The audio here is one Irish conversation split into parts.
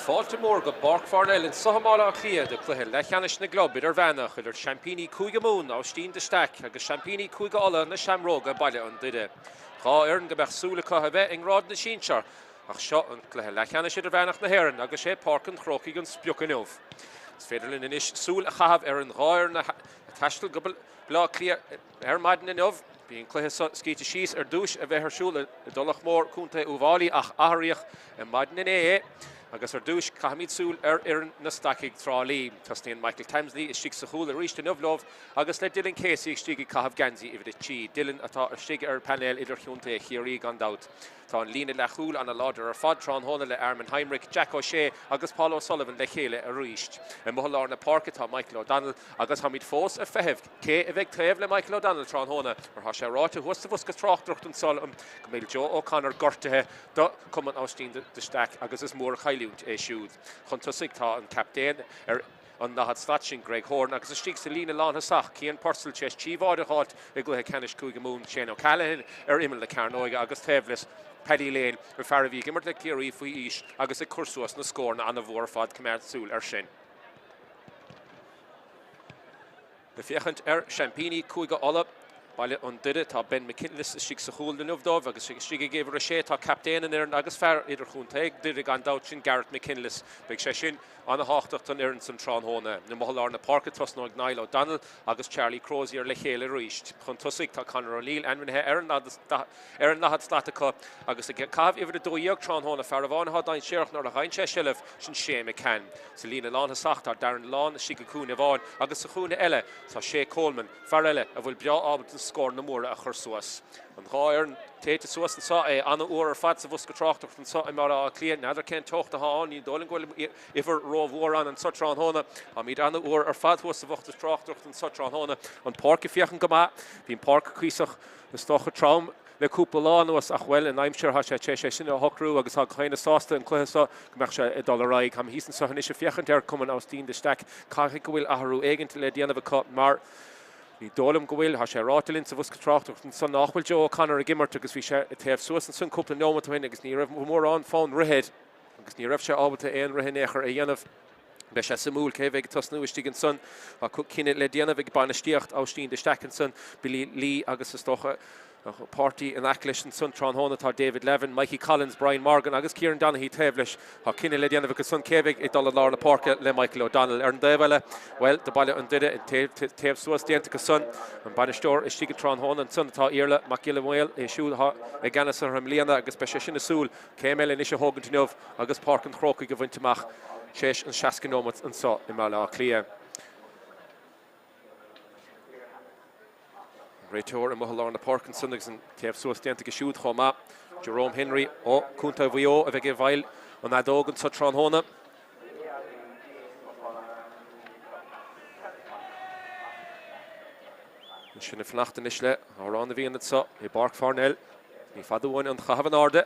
Fáilte go Páirc Parnell in Sathairn Clia de Cluiche Leathcheannais na Glob Idirmheánach idir champíní cúige mún Aibhistín de Staic agus champíní cúige ola na Seamróga Baile an Duire. hÉireann go bheith súla cotha in rád na sínsar ach seo an Cluiche Leathcheannais Idirmheánach na hÉireann agus Páirc an chrócaigh an spiocaniuh. Is féidir linn inis súl a chahabh an gháir na taistil go blá clia maidin inmh. Bhíonn Cluiche scíte síos dúis a bheith siúla i dulach mór cúnta uhálaí ach athraíoch I maidin in agus dúis caithimid súl hÉireann na Staic trálí. Tasníonn Michael Tamsley is stig sa chúl a ríiste nublóh agus le Dylan Casey stig caithimh gansaí I bhid tí. Dylan atá stig Panel Idirmheánach chiarí gan dát. Tá an lína le chúl an a láidir fad trán hóna le Armin Heinrich, Jack O'Shea agus Paul O'Sullivan le chéile a ríist. I mthulár na Páirce tá Michael O'Donnell agus hamid fós a fehebh. Cé a bheith tréimh le Michael O'Donnell trán hóna ar sé ráite thusta bhus go Tráchtaire an Solom go mbeadh Joe O'Connor gortathe do Cumann Aibhistín de Staic agus is mór chailiúnt siúd. Chun tusaigh tá an captéin an nahad Staic Greg Horn agus stig sa lína lánha sach cían Purcell ches tíomháide háit I Cluiche Ceannis cúige mún Shane O'Callaghan imime le Carnoige agus Taobhlas Paddy Lane Farabhí gimmert le cléirí faoi is agus cursúas na scórna an a bhór fad commerciúil sin. Na fiachant champíní cúige ola Baile an Duire tá Ben McKinless is stig sa chúl den uhdómh agus stig géibh a sé tá captéin an Idirmheánach agus fear idir chúntaigh Duire gan dát sin Garrett McKinless beidh sé sin an a háachtacht an Idirmheánach san trán hóna. Na mthulár na Páirce trasnáid Niall O'Donnell agus Charlie Crozier le chéile ríist. Chun tusaigh tá Conor O'Neill anmhaithe hÉireann nahad Statacha agus caibh idir a dóíoch trán hóna fear a bháin dain séireach nar a ghain sé sillah sin sé McCann. Sa lína lánha sach tá Darren Lán stig go cúna bháin agus sa chúna eile tá Shea Coleman fear eile a bhfuil beá ábhalt an scór na móra a chursuas. An gháir téite suas an sa anna uair fad sa bhus go Tráchtaire an sa mar a clíon nadidir cén tochta háin í dólan goil ifar rómhór an sa trán hóna a míad anna uair ar fad bhus sa bhachtas Tráchtaire an sa trán hóna an Páirc fiachan go maith bhín Páirc cuiseach na stocha trám le cúpla lá nuas ach bhfuil an aimseir ha sé sin a hocrú agus ha chéine sásta an Cluiche sa gombeach sé I dul ham hísan sa hanis fiachan ar Cumann Aibhistín de Staic caiigh go bhfuil athhrú éigeanta le déanamh cut mar Ní dólam go bhfuil sé rátalinn sa bhus go Tráchtaire an san nachfuil Joe O'Connor a gimmert agus bhí sé taobh suas an sun cúpla nómatahain agus ní raibh mór an fáin rithead agus ní raibh sé ábalta éon rithenéachar a dhéanamh be sé samúl cé bheith tasnú istí an sun a cinenne le déanamh ag banistíocht Aibhistín de Staic an sun bilí lí agus is stocha Party in Acklish and Sun Tron Hona tar David Levin, Mikey Collins, Brian Morgan, agus Kieran Donaghy Taobhlas, ha Kinne le Diana because Sun Kevig, it dollar Lorna Parker, le Michael O'Donnell, Ern Devela, well, the Baile an Duire, and Taobh Suas Diantica Sun, and Banistor, is Stiga Tron Hona, and Sun tar Irla, Macilla Whale, a shoe ha, a Gannis or Liana, agus Beshishin a Soul, Kamel and Isha Hogan to Nov, agus Park and Crocky give into Mach, Shesh and Shaskinomat, and so, Imala Clear. Réiteoir in Mothalár na Parkinson agus an taobh suas déanta siúd chomá Jerome Henry ó cúnta bhío a bheith ag bhail an adógan sa Trán Hóna. Sin fnachtan is le árán a bhíon sa I Páirc Parnell ní fadúhain an chahabh an arde.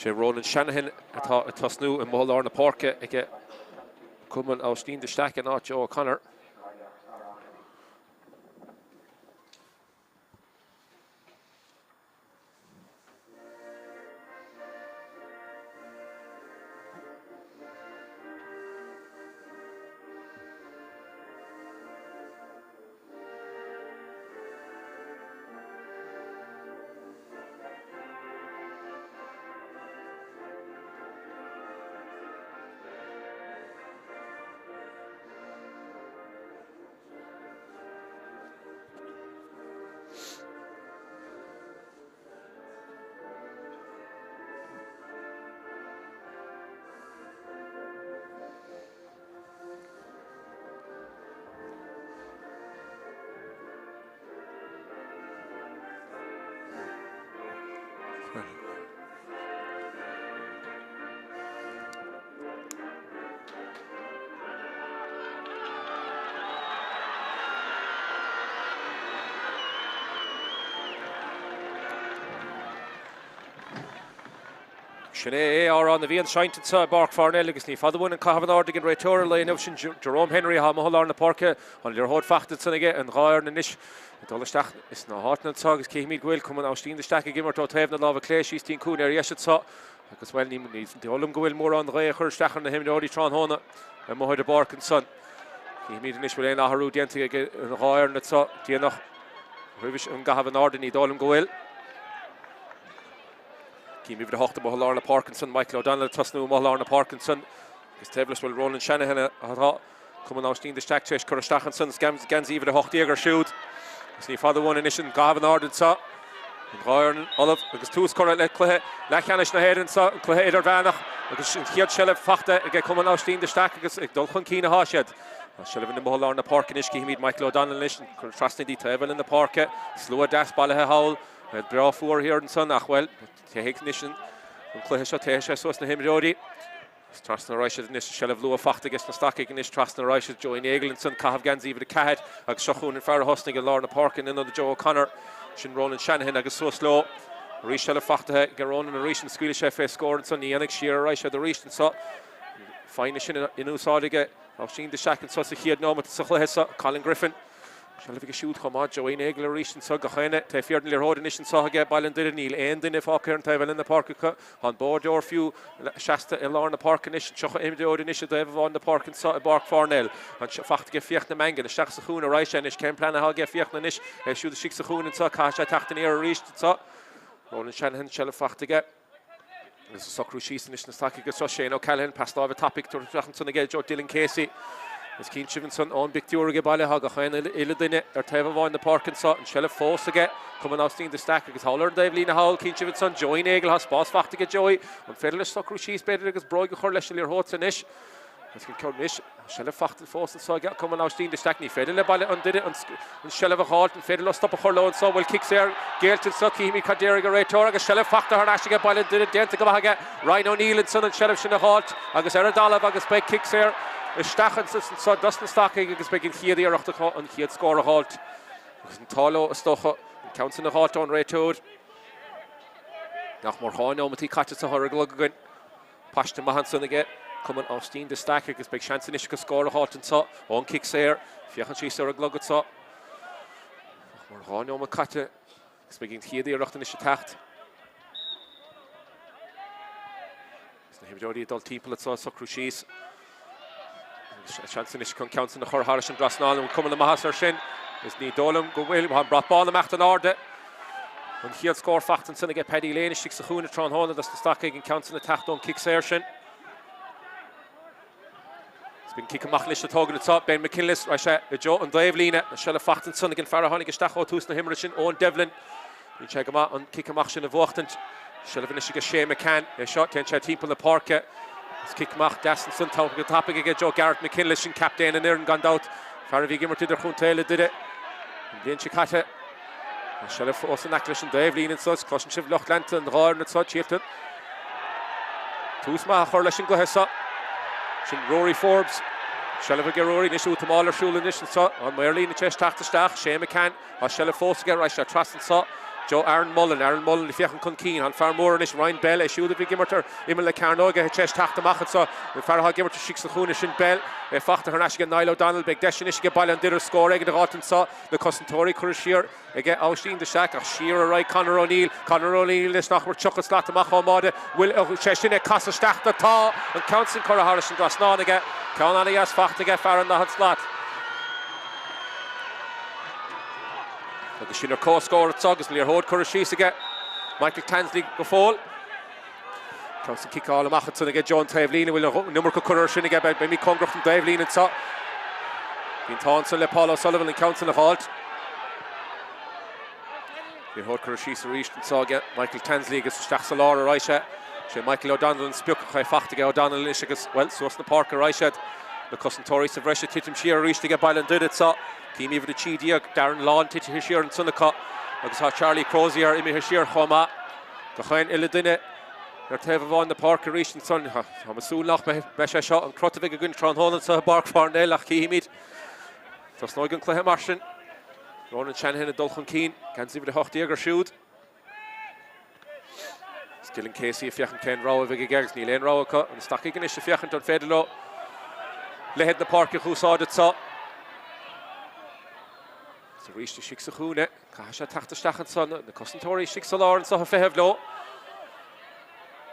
sé Roland Shanahan atá tasnú in Mothalár na Páirce ag Cumann Aibhistín de Staic an áit Joe O'Connor. Sinné ar an bhíon seintin sa Páirc Parnell agus ní fadhún an cahabh an ardig an réiteoir le inmh sin Jerome Henry ha mohol na parke an leor hód fachta sanige an gáir na nish dolasteach is na hartna agus céimid gwil Cumann Aibhistín de Staic gimmert ó taobh na lábh Cluiche Tín cún iasad sa agus well ní olum gwil mór an ré chur stachar na himneorí trán hóna a mohid a bark an son céimid an ish bhfuil éon athrú dianta an gáir na sa díanach rubis an gahabh an ardig ní dólum gwil Cíimh de hochta Lárna Parkinson, Michael O'Donnell tasnú Lárna Parkinson agus teblas bhfuil Roland Shanahan atá Cumann Aibhistín de Staic teis chur stachan gan íomh de hochtaí agur siúd agus ní fadhún in isin gahabh an ardig sa an gáir Olive agus tús chur le Cluiche Leathcheannais na hÉireann sa an Cluiche Idirmheánach agus an chiad seileadh fachta ag Cumann Aibhistín de Staic agus ag dul chun cína háisiad seileadh in Lárna Parkin is cíimid Michael O'Donnell isin chur trasna dí taobh in na parke slua das bailithe hawl bra fuair hÉireann san ach well Technician and Cluiche Teisha so na himróí Trasna Roisha nis seileadh lua fachta agus na Staic nis Trasna Roisha Joey Eglinson cahabh gan íomh de cahad agus seachún in fear hosnig an Lárna Parkin in the Joe O'Connor sin Roland Shanahan agus so sló rí seileadh fachta garón an rísin Cuilche fé scór san íananig siar Roisha the rísin so fáine sin in úsáidige Aibhistín de Staic so sa chiad nómat sa Cluiche sa Colin Griffin Shalaf go siúd chomá Joey Eglinson rísin so gachéine te fiordan le hód in so haige Baile duine níl aon duine fácéir an taobh in na parca an bord or fiú seasta in Lárna Parkin is seocha imdeoir in is de bhán na Parkin sa Páirc Parnell an fachta ge fiocht na mengan isteach sa chuún a Roisha is céim plan ha ge fiocht na is siúd a sic sa chuún in sa caiise tachtain ar a ríist sa Roland Shanahan seileadh fachta ge is socrú sísan is na Staic agus so Shane O'Callaghan pastáh a topic tur trachan sanna ge Joe Dylan Casey Is cín Sivinson on Victoria Baile ha gachéin ile duine taobh bháin na Parkin sa an seileadh fós aige Cumann Aibhistín de Staic agus hálar Daobh lína hawl cín Sivinson Joey Egil has spás fachta ge Joey an féidir socrú síos beidir agus broig go chur leis líor hót san is Is cín ceol mis seileadh fachta fós an sa aige Cumann Aibhistín de Staic ní féidir le baile an duine an seileadh a hált an féidir le stop a chur leo an sa bhfuil kicks ar géaltil sa cíimí cadéir go réiteoir agus seileadh fachta ar eiste baile duine déanta go haige Ryan O'Neill an san an seileadh sin a hált agus ar a dalamh agus beidh kicks ar Is stachan sa dusna Staic agus begin chiad iarachta an chiad scór a hált agus an tálo a stocha an councin a hált an réiteoir nach mar cháin ómatí caite sa thura glugagain Páiste mahan san aige Cumann Aibhistín de Staic agus beidh seansan is go scór a hált an sa ón kicks ar fiochan síos ar a glugad sa mar cháin óma caite agus begin chiad iarachta is a techt Is na himróí dul timpeall sa socrú síos Chanson is councin na chur Harris an Grasnál and Cumann mahas ar sin is ní dólam go bhfuil han brat ball amach an arde an chiad scór fachtan sanna ge Peile léine sig sa chuúna trán hóna das na Staic an councin na tachtón kicks ar sin It's been kick amach leis a tógan atá Ben McKinless Roisha Joe an Daobh lína an seileadh fachtan sanna gan fear hánig isteach ó tús na himre sin ón Devlin ní te go an kick amach sin a bhuachtant seileadh is go sé McCann seo ten sé timpeall na parke Is kick mach Dasson sun topic again Joe Garrett McKinless and captain and Idirmheánach gone out. Farvi gimmer to their chuntail did it. Then Chicata. Shelf for an acquisition Dave Lean and such caution shift Lochland and Roar and such Hilton. Tusma Horlation go hesa. Shin Rory Forbes. Shelf a Rory Nishu to Mahler Shul and Nishan saw on Merlin the chest Tráchtaire Shane McCann. Or Shelf Foss get right trust and saw. Joe Aaron Mullen, the Fiachan Cunkeen, on far more and Ryan Bell, should have been Gimmerter, Imel Carnoga, Chesh Tachtamachat, so the Farha Gimmerter Shix the Hoonish and Bell, a Fachta Harnashigan, Nilo Donald, Big Deshinish, Ball and Dinner score, egg the Rotten saw, the Cossentori Kurishir, again Aibhistín de Staic, Shearer right, Conor O'Neill, this knock were Chuckle Slat to Macho Will Cheshine, Casa Stachta Ta, and Council Cora Harris and Grasnaniga, Kaunanias Fachta get Farron the Hut Slat. The Shinner Co score at Sogus, Lear Hode Kurishis again. Michael Tansley go fall. Council kick all the Machatson again. John Taivlina will number Kurishing again by me Congress from Taivlina and so. Been Taunson, Le Paul O'Sullivan and Council of Halt. Lear Hode Kurishis reached and saw again. Michael Tansley against Stachsalara Raisha. Michael O'Donnell and Spuk Fachtige O'Donnell Ishigas. Well, so it's the Parker Raisha. The Cossentori Savresha Titim Shear reached to get Baile and did it so. Team even the Chidia, Darren Lawn, Titi Hishir and Sunaka, agus Charlie Crozier, Imi Hishir, Choma, Gachain Illadine, Teva on the Park Rish and Son, Hamasulach, Besha shot, and Crotavig again, Tron Holland, so Páirc Parnell, Achimid. So Snogan Clay Martian, Ronan Shanahan and Dulchan Keen, can't see the Hochtiger shoot. Skilling Casey fiachan Ken Craobh ag gegs ní len Craobh an Staic gan is fiachan don fedlo le head na park chusáid sa so reach the six khune ka sha Tráchtaire son the Commentator six lár so fehlo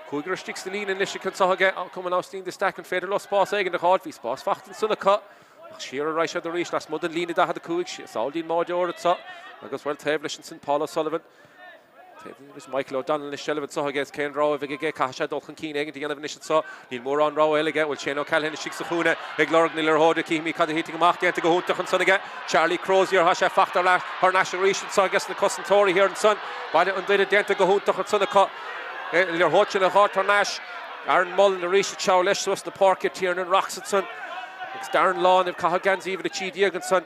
Kuiger sticks the lean in this can so get coming out steam the stack and fedlo spas ag in the hard vi spas fachten so the cut sheer right at the reach last modern lean da had the Kuig so din major so agus well tablesh St Paul Sullivan There's Michael O'Donnell is Shelvin so against Ken Craobh ag Casha Dolchan Keen ag the end of so Neil more on Craobh elegant will Shane O'Callaghan six khune ag Lorg Miller Hoda Kimi cad hitting Mac to go hunt son again Charlie Crozier Hasha Factor her national region so I guess the Commentator here and son by the undid dent go hunt son the Lir Hotchin a hot Nash Aaron Mullen the Rishi Chowlesh was the Park Tiernan Roxson it's Darren Lawn of Cahagans even the Chi Dieganson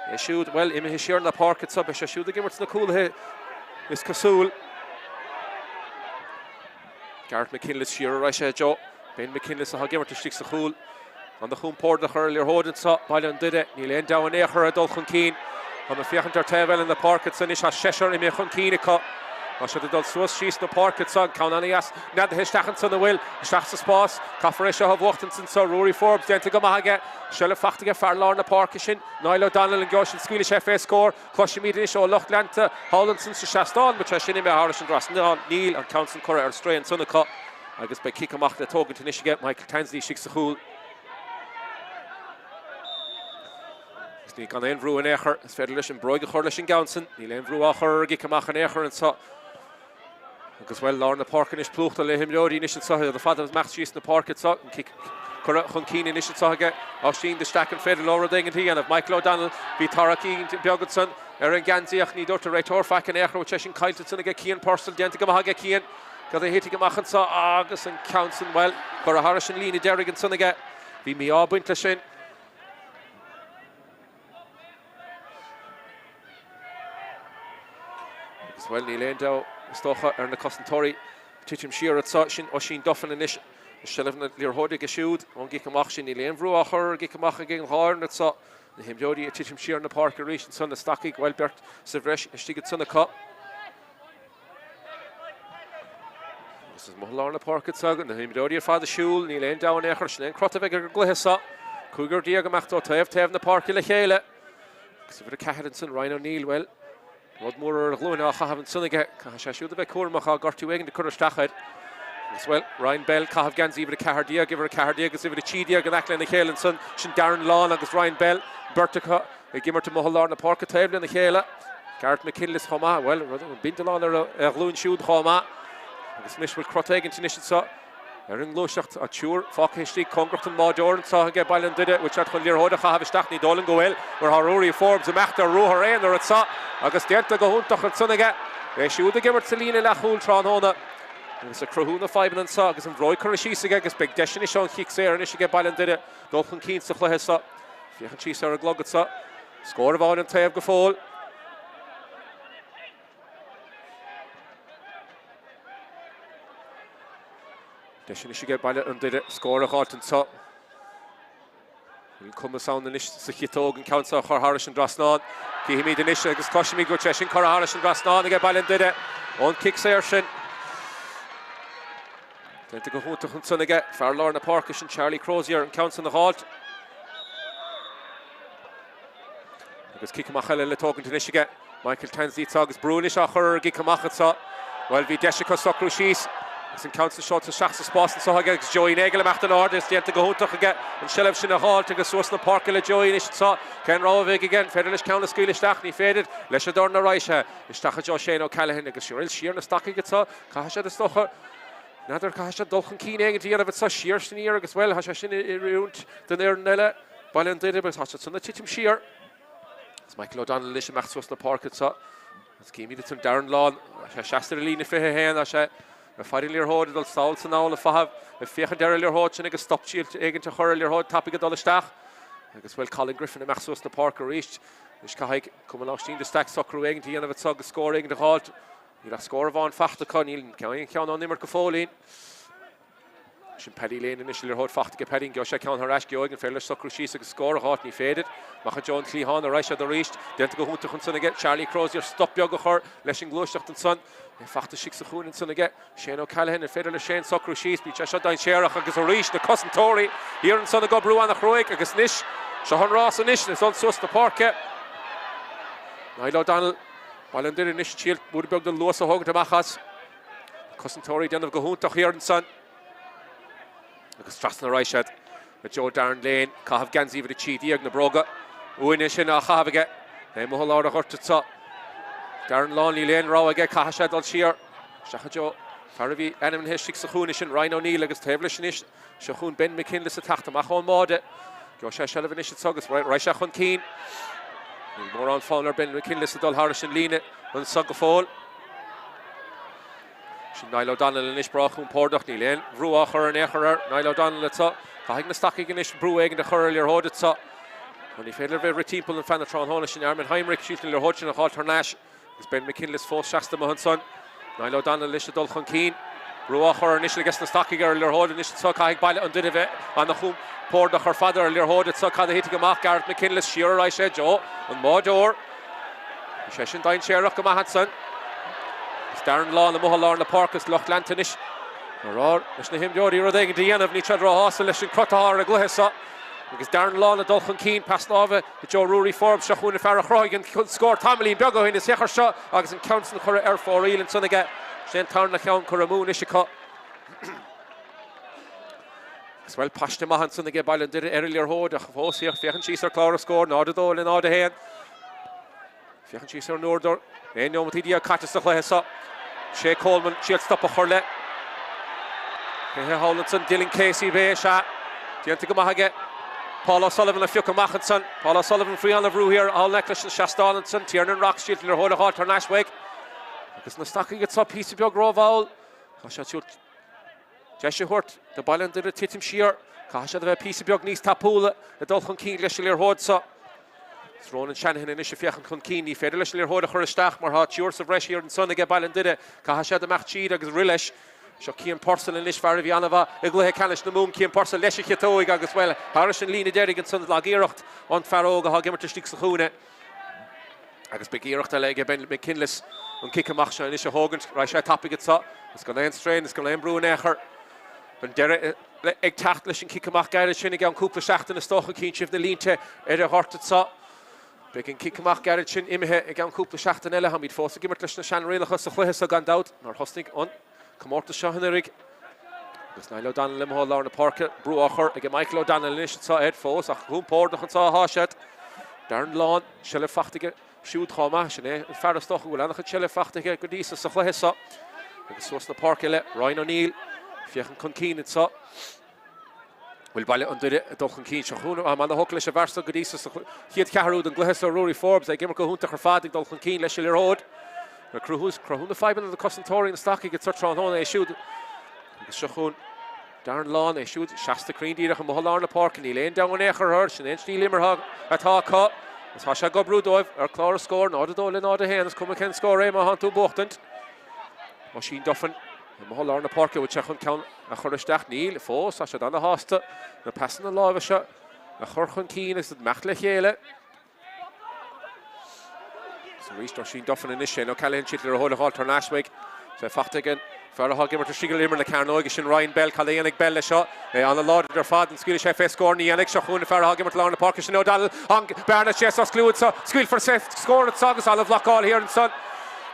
they shoot well in his share in the park it's up shoot the game it's the cool here is Casul Gareth McKinless shearer Raisha Joe Ben McKinless a giver to sticks the cool on the home port the earlier holding so Baile did it Neil end down near her Dolchan Keen on the fiachan Tráchtaire in the park it's Anish Cheshire in Mechon Keen cut I should have done so she's the park it's on count Anias not the Histachans on the will Stachs the spas Cafarisha have walked in so Rory Forbes then to go Mahaga Shell of Fachtiga Farlar in the park ishin Niall O'Donnell and Goshen Squealish FA score Cluiche Idirmheánach Lochlanta Hollandson to Shaston which I shouldn't be Harrison Ross Neil and Council Correa are stray and son of cut I guess by Kickamach the token to Nishiget Michael Tansley shikes the hool Sneak on Envru and Echer as Federation Broig Chorlish and Gownson Neil Envru Acher Kickamach and Echer and so because well Lorna Park and his pluch to let him know the initial saw the father was Max she's in the park it's and kick Keen initial saw get Austin the stack and Federal Laura Dingy and of Michael O'Donnell be Taraki to Bjogutson Erin Ganziach need to right or fack and Echer which I Kyle to get Keen parcel then to go get Keen got the hitting Machan saw August and Council well Cora Harris and Lena Derrick and son again be me all Buntlashin as well Neil Endo Stocha and the Commentator Tichim Shear at Sachin Oshin Duffin and Ish Shelvin Lir Hoda Geshood on Gikamach Neil Envru Acher Gikamach again Horn at so the him Jody at Tichim Shear in the park reach and son the Staic Wildbert Sevresh Stigat son the cut this is Mohlar in the park at Sagan the him Jody at Father Shul Neil End down Echer Shnen Crotaveg Glihasa Cougar Diagamach to Tev in the park in the Chele Sivra Cahadanson Ryan O'Neill well Rodmore Gluna haven't son again should the Cormacha got to the Tráchtaire as well Ryan Bell Cahav Gans even a Cahardia give her a Cahardia give it a Chidia and Ackland the Hale and son Shin Darren Lawn agus Ryan Bell Bertica they give her to Mohlar in the park at table in the Hale Gareth McKinless Homa well Bindalon or Glun Shoot Homa agus Mish will Croteg into Nishan so Erin Lochacht a Chur Fockhisti Congratan Major so get Baile did it which at Lir Hoda have Stachni Dolan go well where Haruri Forbes a Machta Roher and or it's agus Delta go hunt and son again they should give it Selina Lachul Tron Hona it's a Crahuna 5 and so agus and Roy Curishis again agus big Deshini Sean kicks there and she get Baile did it Dolphin Keen to play so Fiachan Cheese or a glug at so score of on and Tav go fall Deshini she get Baile and did it score a hot and so we'll come a sound and ish Sikitog and Council Harris and Drasnan he made an issue against Koshimi go Cheshin Harris and Drasnan and get Baile and did it on kicks there Shin then to go home to Hunson again Farlar in the park and Charlie Crozier and Council in the halt because Kickamach talking to Nishiga Michael Tansley Tsagas Brunish Acher Gikamach so well vi Deshika Sokrushis and Council shot to Shachs Spots and so again Joey Nagel macht an order ist to go home to again and Shelf Shin a halt to go source the park le Joey Nish so Ken Craobh again Federalish County School Stachni faded Leshador na Raisha Stach Joe Shane O'Callaghan agus Shirl Shear na Stachig get so Kasha the Stocher Nader Kasha Dolchan Keen ag the of it so Shear Shin as well Hasha Shin round the near Nella Baile did it but Hasha son the Tichim Shear it's Michael O'Donnell Lish macht source the park it so it's gave me the Darren Lawn Shasta Lina for hen Hasha a fighting Lir Hoda dul Sauls and all the Fahav a fiachan Darren Lir Hoda and a stop shield again to her Lir Hoda topic at all the Stach I guess well Colin Griffin and Maxos the park reached Ish Kahik coming out the stack soccer again to the end of it so scoring the halt you'll score of on Fachta Con you'll count on Nimmer Cafolin sin Peile initially hod fachtige Peile go sé can harás geogen fell soccer she's a score hot ní féidir macha John Clehan a reis a reist dent go hunta chun sunna get Charlie Crozier stop jog go chur leis an glúisteach an son fachta six a chún in sunna get Shane O'Callaghan a féidir le Shane soccer she's bí se dain séach agus a reist the Commentator here in sunna go brúan a chroig agus nis se hon rás an is on sus the Páirc Niall O'Donnell Baile dir nis chilt bud beg the los a hog de machas Commentator den go hunta here in son agus trasna reisad with Joe Darren Lane Cahab Ganzi with the Chidi na broga Uine sin a Chavige mo lá a horta Darren Lonely Lane raw again Cahashad al Shear Shacha Joe Faravi Enem Hishik Sachun is Ryan O'Neill agus Tablish is Shachun Ben McKinley sa tachta machon mode Go Shalavan is Sogus Raisha Chun Keen more on Fowler Ben McKinley sa Dol Harris and Line on Sugafall Niall O'Donnell and Ishbrachun Pordach ní Lane Ruachar and Echerer Niall O'Donnell at top Cahig na Staic in Ish Brueg and the Churlier Hod at top when he failed very teamful and Fanatron Honish and Armin Heinrich shooting their Hodge and Halternash is Ben McKinley's full Shasta Mahonson Niall O'Donnell Ish Dulchan Keen Ruachar initially gets the Staic earlier Hod and Ish so Cahig Baile on Didive on the home Pordach her father earlier Hod at so Cahig hitting a mark Garrett McKinley's Shearer I said Joe and Modor Session Dine Sherlock Mahatson Darren Law na Mohall na Páirc is Loch Lantanish. Or is na him Jody Rodeg the end of each other Hassel leis an Craobh a gluhesa. Because Darren Law na Dulchan Keen pass Nova the Joe Rory Forbes Shachun na Farah Croigan could score Tamily Bego in the Sechar shot agus in counts na Cura Air for Real and Sunniga Shane Town na Count Curamoon Ishika. As well Pashta Mahan Sunniga Baile did it earlier Hod a Fos here Fiachan Cheeser Clara score Nada Dole and Nada Hen. Fiachan Cheeser Nordor Ein no Matidia catches the Chlehesa. Shea Coleman, she'll stop a Hurle. Hollandson, Dylan Casey, Beasha. Diantiga Mahage. Paul O'Sullivan, a Fiuka Machinson. Paul O'Sullivan free on the Roo here. All Necklace and Shastalinson. Tiernan Rock, Shield, and Hoda Hart, Nashweg. Because Nastaki gets up, piece of your Grove Owl. Kasha Jesha Hurt, the Baile did a Titim Shear. Kasha the piece of your Nice Tapula, the Dulchan King, Leshilir Hodsa. It's Ronan Shanahan and Ishafiach and Kunkini, Federal Hoda Hurstach, Marhat, yours of Resh here and Son, the Baile did it. Kahasha the Machid, agus Rilish, Shakian Porcel and Lish Faravianova, Iglehe Kanish the Moon, Kian Porcel, Leshikitoig, as well. Harris and Lina Derrick and Son of Lagirocht on Faroga, Hagimer to Sticks Hune. Agus Begirocht, a leg, Ben McKinless, and Kikamacha and Isha Hogan, Rasha Topic it's up. It's going to end strain, it's going to end Brunecher. And Derrick, Egg Tachtlish and Kikamach, Garrett Shinigan, Kupla Shacht and the Stochen Kinch of the Linte, Eder Hortitz up. Begin Kikamach Garrett Shin, Imhe, again Kupla Shacht and Ella Hamid Fossa, Gimmertlish, Shan Relachus, a Huesa gone out, nor Hostig on. Come out to Shahanerig. There's Niall O'Donnell, Limhall, Lorna Parker, Bruacher, again Michael O'Donnell, Nish, saw Ed Foss, Achum Pordach and saw Hashet. Darren Lawn, Shelley Fachtige, Shoot Homa, Shane, and Farastoch, will Anna Shelley Fachtige, Goodisa, Sahesa. And the Source the Parker, Ryan O'Neill, Fiachan Kunkeen, it's up. Will Baile under it, Dulchan Keen, Shahuna, I'm on the Hooklish, Versa, Goodisa, he had Caharud and Glehesa, Rory Forbes, they gave her Hunter, Herfadig, Dulchan Keen, Leshilir Road. The Crahuna 5 in the Commentator and Staic gets such on they shoot. Shachun, Darren Lawn, they shoot Shasta Crean, Dirach and Mohalar the Park, and he laying down on Echer Hirsch, and then Steel Limmerhog at Hawk. As Hasha Gobrudov, or Clara score, not at all in other hands, come again score, Emma Hantu Bochtant. Machine Duffin, and Mohalar the Park, which Chachun count a Churistach Neil, Foss, Hasha Dana Hosta, the passing the law of a shot, a Churchun Keen is the Machlechele. So Reist Sheen Duffin in this Shane O'Callaghan Chitler a whole halter Nashweg. So Fachtigan, Farah Gimmer to Shigel Limmer, the Carnogish and Ryan Bell, Calayanik Bell shot. On the Lord of their father and Swedish FS score, Nianik Shachun, Farah Gimmer to Lorna Parkish and O'Donnell, on Barnett Jessos Glued, so Squeal for safe score at Sagas, Olive Lock all here and Son.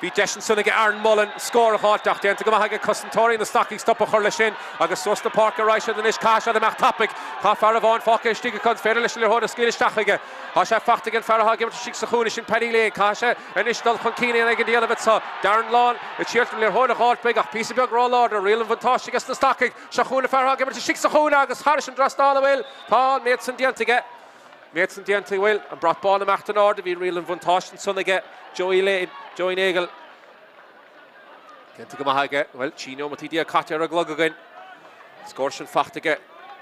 Beat Deshin Sunniga Aaron Mullen, score a hot dock down to Gamahaga Commentator in the Staic stop a Hurlishin, August Sosta Parker Raisha, the Nish Cash on the Mac topic, Hafaravon, Fokish, Stigakon, Federalist Hoda, Skillish Tachiga, Hasha Fachtigan, Farah Gimmer to Shiksahunish in Peile, Kasha, and Ishdal Konkini and again the other bit saw Darren Lawn, the Chilton Hoda Hot Big, a piece of big roll order, real Vantosh against the Staic, Shahuna Farah Gimmer to Shiksahuna, August Harris and Drastala, Paul Mates and Diantiga. Mates and Diantiga will, and brought ball in Martin order, be real Vantosh and Sunniga, Joey Lane, Joey Nagel. Diantiga Mahaga, well, Chino Matidia Katya a glug again. Scorshin Fachtiga.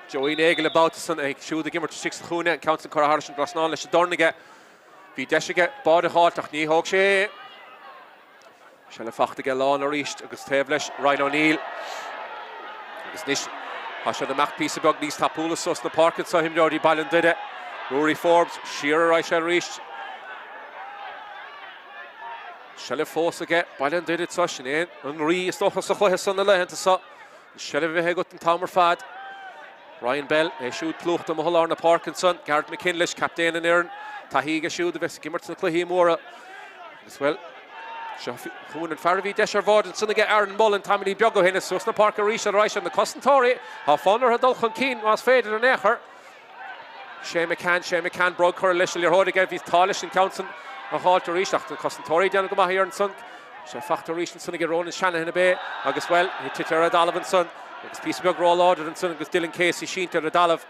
Joey Nagel about to Sunday, shoot the Gimmer to 6 Huna and counts in Cora Harris and Drasnal, Lish Dorniga. Be Deshiga, Bada Hart, Achni Hogshe. Shall Fachtiga Lawn or East, August Tavlish, Ryan O'Neill. August Nish, Has the Mac piece of bug these Tapulas sus the park and saw him Jordi Baile did it. Rory Forbes, Shearer I shall reach. Shall have force again, Baile did it such an Unri is toch so his son the land to saw. Shall have a good Tomer Fad. Ryan Bell, a shoot ploughed the Mahal on the Parkinson, Garrett McKinley, captain in Idirmheánach, Tahiga shoot the Vest Gimmerton Cluiche Mora as well. Cumann and Farraby, Desher Vod, and Sunniga Aaron Mullen, Tommy Biogo Hennis, Susna Parker, Risha Rice, and the Commentator. How fun or Hadulchan Keen was faded and Echer. Shane McCann broke her Lishel your Hodig, he's tallish and Counson, a halt to Risha, the Commentator down at the Mahir and Sun. Shafach Rish and Sunniga Ronan Shannon in a bay, August well, he Titera Dalavan Sun. It's piece of big roll order and Sun, because Dylan Casey, Sheen to the Dalav.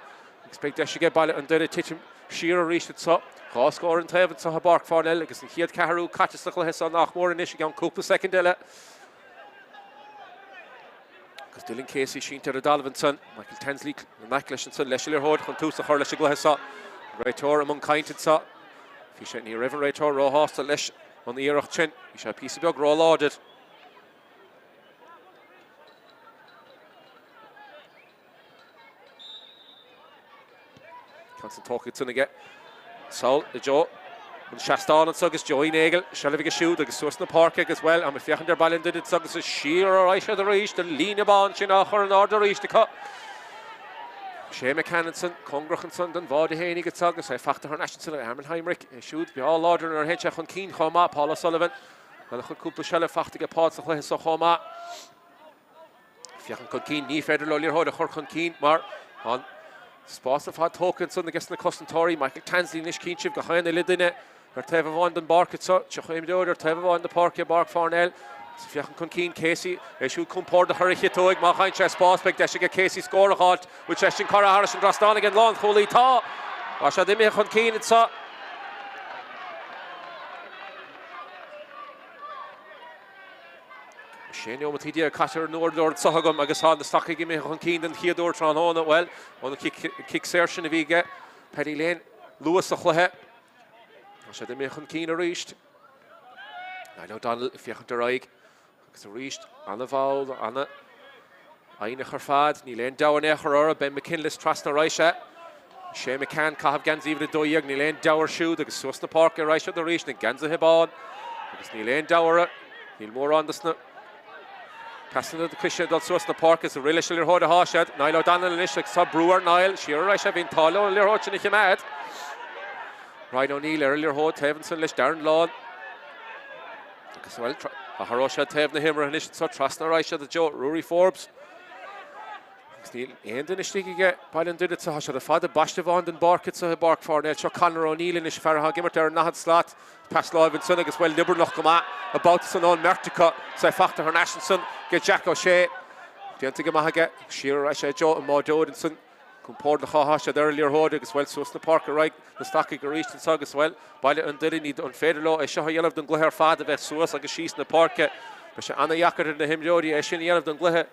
Expect that she get Baile and did it, Titchim, Shearer reached it so. Cá score and Tevin so Páirc Parnell agus Chiad Caharú catches the Cluiche on nach more initially on couple second dilla. Because Dylan Casey Sheen to the Dalvinson, Michael Tensley, Maclish and Son Leshier Hood, Contusa Hurlish Cluiche Raitor among Kinted saw. Fish at near River Raitor Raw Hostel Lesh on the Earach Chin. We shall piece of big roll ordered. Constant talking to again. So, the Joe, and Shastan and Sugus, Joey Nagel, shall have a shoot, like a Susna Park as well. And if you their Baile did it, Sugus is Shearer, I should have reached, and Lina Bon, Chinachor, and order reached the cut. Shane McCannanson, Congrachanson, and Vadi Haney get Sugus, I fact her national Herman Heinrich, a shoot, be all order in her head, Chachon Keen, Homa, Paula Sullivan, and a couple shall have fact to get parts of Cluiche, so Homa. If you can Keen, knee federal, your hood, a Horkon Keen, Mar, on. Spórt of had tokens on the guest in the Commentator, Michael Tansley, Nish Keenchiv, Gahan, the lid in it, or Teva Von den Bark, it's such a him door, Teva Von the Park, Páirc Parnell, Fiachan Keen, Casey, they should come pour the Hurricane Toig, Machain Chess Spórt, they should get Casey score a halt, with Cheshin Cara Harris and Drastan again, long, Holy Ta, Washadimi Keen, it's up. Shane Omatidia Catter Nordor Sahagum Agasan the Stocky Gimme Keen and Theodore Tranona well on the kick search of Viga Paddy Lane Lewis Sahlehe Shadimechan Keen reached. I know Donald if you have to ride because reached Anna Val Anna Aina Harfad Nilan Dower Nehara Ben McKinless Tráchtaire Raisha Shane McCann Cahav Gans even the Doyag Nilan Dower shoe the Susna Park Raisha the reached and Ganza Hebon because Nilan Dower Neil more on the snap. Passing the Christian dot Susna Park is a really shiller hoda hashad. Niall O'Donnell and Ishak sub Brewer Niall. Shearer I have been Talo and Lear Hodgson if you mad. Ryan O'Neill earlier Hod Tevinson Lish Darren Lawn. Because well a Harosha Tevna Himmer and Ishak so Tráchtaire Raisha the Joe Rory Forbes. Neil and in Ishtig get Baile did it so Hasha the father Bashtavon and Bark it's a Páirc Parnell. So Conor O'Neill and Ish Farah Gimmerter Nahad Slot. Pass live and Sunnig as well Libernoch Gama about Son on Mertica so Factor her National Son get Jack O'Shea the Antigamahaga Shearer Asha Joe and Maudod and Son compared the Hahasha earlier Hodig as well Susna Parker right the Stocky reached and Sog as well Baile and did need unfair law I show yell of the Gleher father of Sus like a she's in the park but she Anna Yacker in the him Jody I shin yell of the Gleher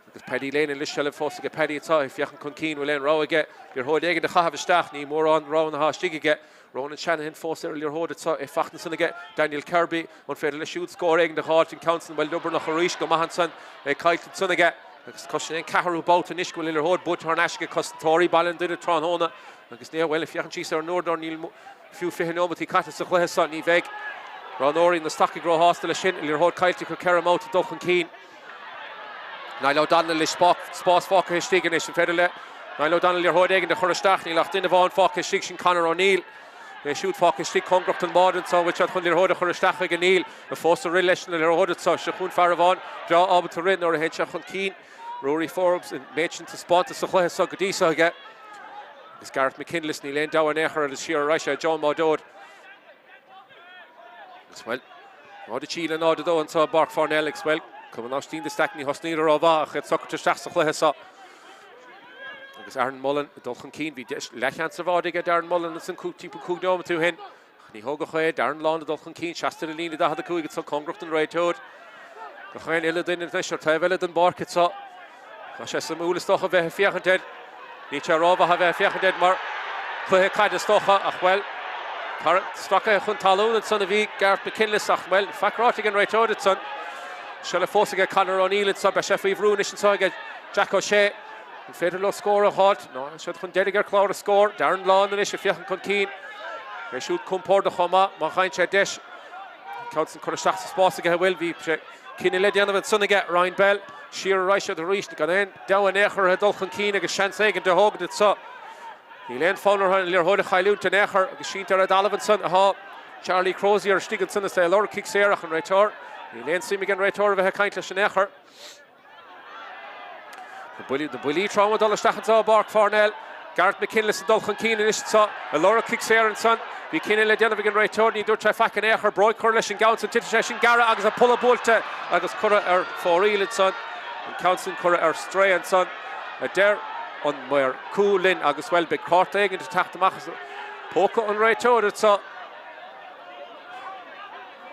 because Paddy Lane and Lishel forced to get Paddy it's if you can Keen will end row get your Hodig the Chahav Stach ni more on row and the Hashtig get Ronan Shanahan forced earlier hold it so if Fachtson again Daniel Kirby on fair shoot scoring the heart in Council well double noch Rish go Mahanson Kaitlin son again discussion in Caharu bout and Ishquil in her hold but Harnashka Commentator Baile did it Tranona because near well if you can cheese or Nordor Neil few fihin but he cut us a Cluiche son ni veg Ronori in the Stocky grow hostel shin in your hold Kaitlin could carry him out to Duchan Keen Niall O'Donnell is Spórt Fokker his stick in his federal Niall O'Donnell your hold egg in the Hurristach ni lacht in the Vaughan Fokker six and Conor O'Neill they shoot Fokker stick Congracht and Modern so which at Hundir Hoda Hurristach again Neil the foster relation in their hold so Shachun Faravon draw over to Rin or a head Shachun Keen Rory Forbes and mentioned to Spórt to Cluiche so Gadisa again this Gareth McKinless ni Lane Dower Necher and Shearer Raisha John Maudod as well What the Chile now do and so Páirc Parnell as well coming now Steen the stack ni Hosnir Rova het Soccer to Stach Cluiche so because Aaron Mullen Duchan Keen vi Leathcheannais Savadi get Aaron Mullen and some people cook down to him ni hoga khoe Darren Lawn Duchan Keen Chester Lini da had the cook so Congracht and right toad go khoe ille din in Fisher Tevele den Bark het so was es some ule stoch we fiachented ni Craobh have fiachented mar khoe kaide stocha ach well tar straka khun talon and son of vi Gareth McKinless ach well Fackrot again right toad it son shall force get Conor O'Neill and so be Sheffield Runish and so get Jack O'Shea An féidir le scór a halt. No, siad chun deidir clár a scór. Darren Lawn in is a fiachan chun cín. They shoot compór de chuma. Má chaint sé deis. Council chun isteach sa spása go bhfuil bhí cinine le déanamh sunnaige Ryan Bell. Sheer Rice the reach gan en down echer het dulchen keen agus chance again to hog it so he len founder han leer hode khailut to echer agus sheet er Davidson ha Charlie Crozier Stigenson is the lower kick serach and retor he len sim again retor of a kindle echer the bully trauma dollar stachen so Páirc Parnell Gareth McKinless dulchen keen is so a lower kick ser and son we can let again retor ni dur traffic and echer broy correlation gouts and titchation gara agus a pull a bolte agus cura for real son and Council Cura Stray and son there on where Coolin agus well big Craobh into Tráchtaire Poco on right to it so